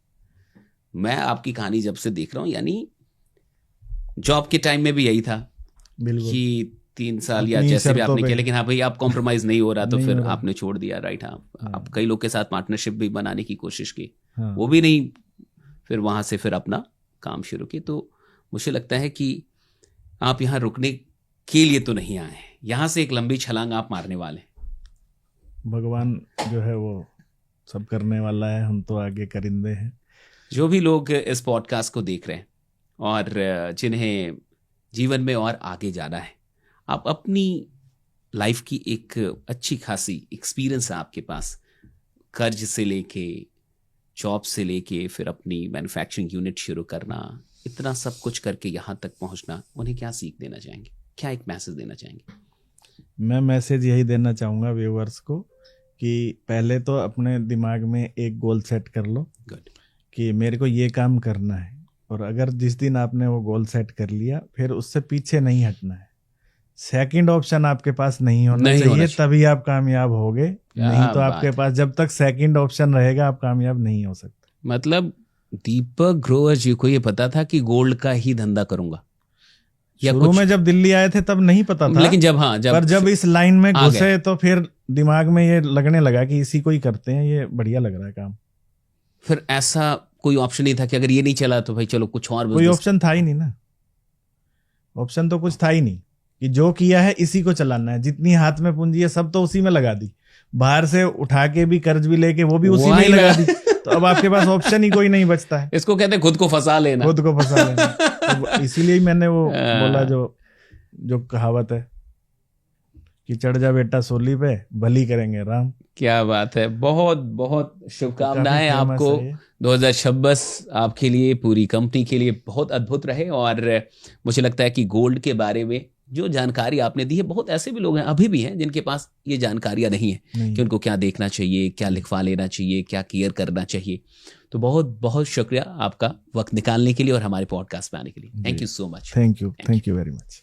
मैं आपकी कहानी जब से देख रहा हूं, यानी जॉब के टाइम में भी यही था कि 3 साल या जैसे भी आपने किया, लेकिन हाँ भाई आप कॉम्प्रोमाइज नहीं हो रहा तो फिर आपने छोड़ दिया। राइट। आप कई लोग के साथ पार्टनरशिप भी बनाने की कोशिश की, वो भी नहीं, फिर वहां से फिर अपना काम शुरू किया। तो मुझे लगता है कि आप यहाँ रुकने के लिए तो नहीं आए, यहाँ से एक लंबी छलांग आप मारने वाले हैं। भगवान जो है वो सब करने वाला है, हम तो आगे करिंदे हैं। जो भी लोग इस पॉडकास्ट को देख रहे हैं और जिन्हें जीवन में और आगे जाना है, आप अपनी लाइफ की एक अच्छी खासी एक्सपीरियंस है आपके पास, कर्ज से लेके जॉब से लेके फिर अपनी मैन्युफैक्चरिंग यूनिट शुरू करना, इतना सब कुछ करके यहाँ तक पहुँचना, उन्हें क्या सीख देना चाहेंगे, क्या एक मैसेज देना चाहेंगे? मैं मैसेज यही देना चाहूँगा व्यूअर्स को कि पहले तो अपने दिमाग में एक गोल सेट कर लो कि मेरे को ये काम करना है, और अगर जिस दिन आपने वो गोल सेट कर लिया फिर उससे पीछे नहीं हटना है। सेकंड ऑप्शन आपके पास नहीं होना चाहिए, तभी आप कामयाब होगे, नहीं तो आपके पास जब तक सेकंड ऑप्शन रहेगा आप कामयाब नहीं हो सकते। मतलब दीपक ग्रोवर जी को ये पता था कि गोल्ड का ही धंधा करूंगा? शुरू में जब दिल्ली आए थे तब नहीं पता था, लेकिन जब इस लाइन में घुसे तो फिर दिमाग में ये लगने लगा कि इसी को ही करते हैं, ये बढ़िया लग रहा है काम। फिर ऐसा कोई ऑप्शन नहीं था कि अगर ये नहीं चला तो भाई चलो कुछ और? कोई ऑप्शन था ही नहीं ना, ऑप्शन तो कुछ था ही नहीं कि जो किया है इसी को चलाना है। जितनी हाथ में पूंजी है सब तो उसी में लगा दी, बाहर से उठा के भी कर्ज भी लेके वो भी उसी में लगा दी, तो अब आपके पास ऑप्शन ही कोई नहीं बचता है। इसको कहते हैं खुद को फंसा लेना। तो इसीलिए मैंने वो बोला जो कहावत है कि चढ़ जा बेटा सोली पे, भली करेंगे राम। क्या बात है, बहुत बहुत शुभकामनाएं आपको। 2026 आपके लिए, पूरी कंपनी के लिए बहुत अद्भुत रहे। और मुझे लगता है कि गोल्ड के बारे में जो जानकारी आपने दी है, बहुत ऐसे भी लोग हैं, अभी भी हैं, जिनके पास ये जानकारियां नहीं है कि उनको क्या देखना चाहिए, क्या लिखवा लेना चाहिए, क्या केयर करना चाहिए। तो बहुत बहुत शुक्रिया आपका वक्त निकालने के लिए और हमारे पॉडकास्ट में आने के लिए। Thank you so much. Thank you very much.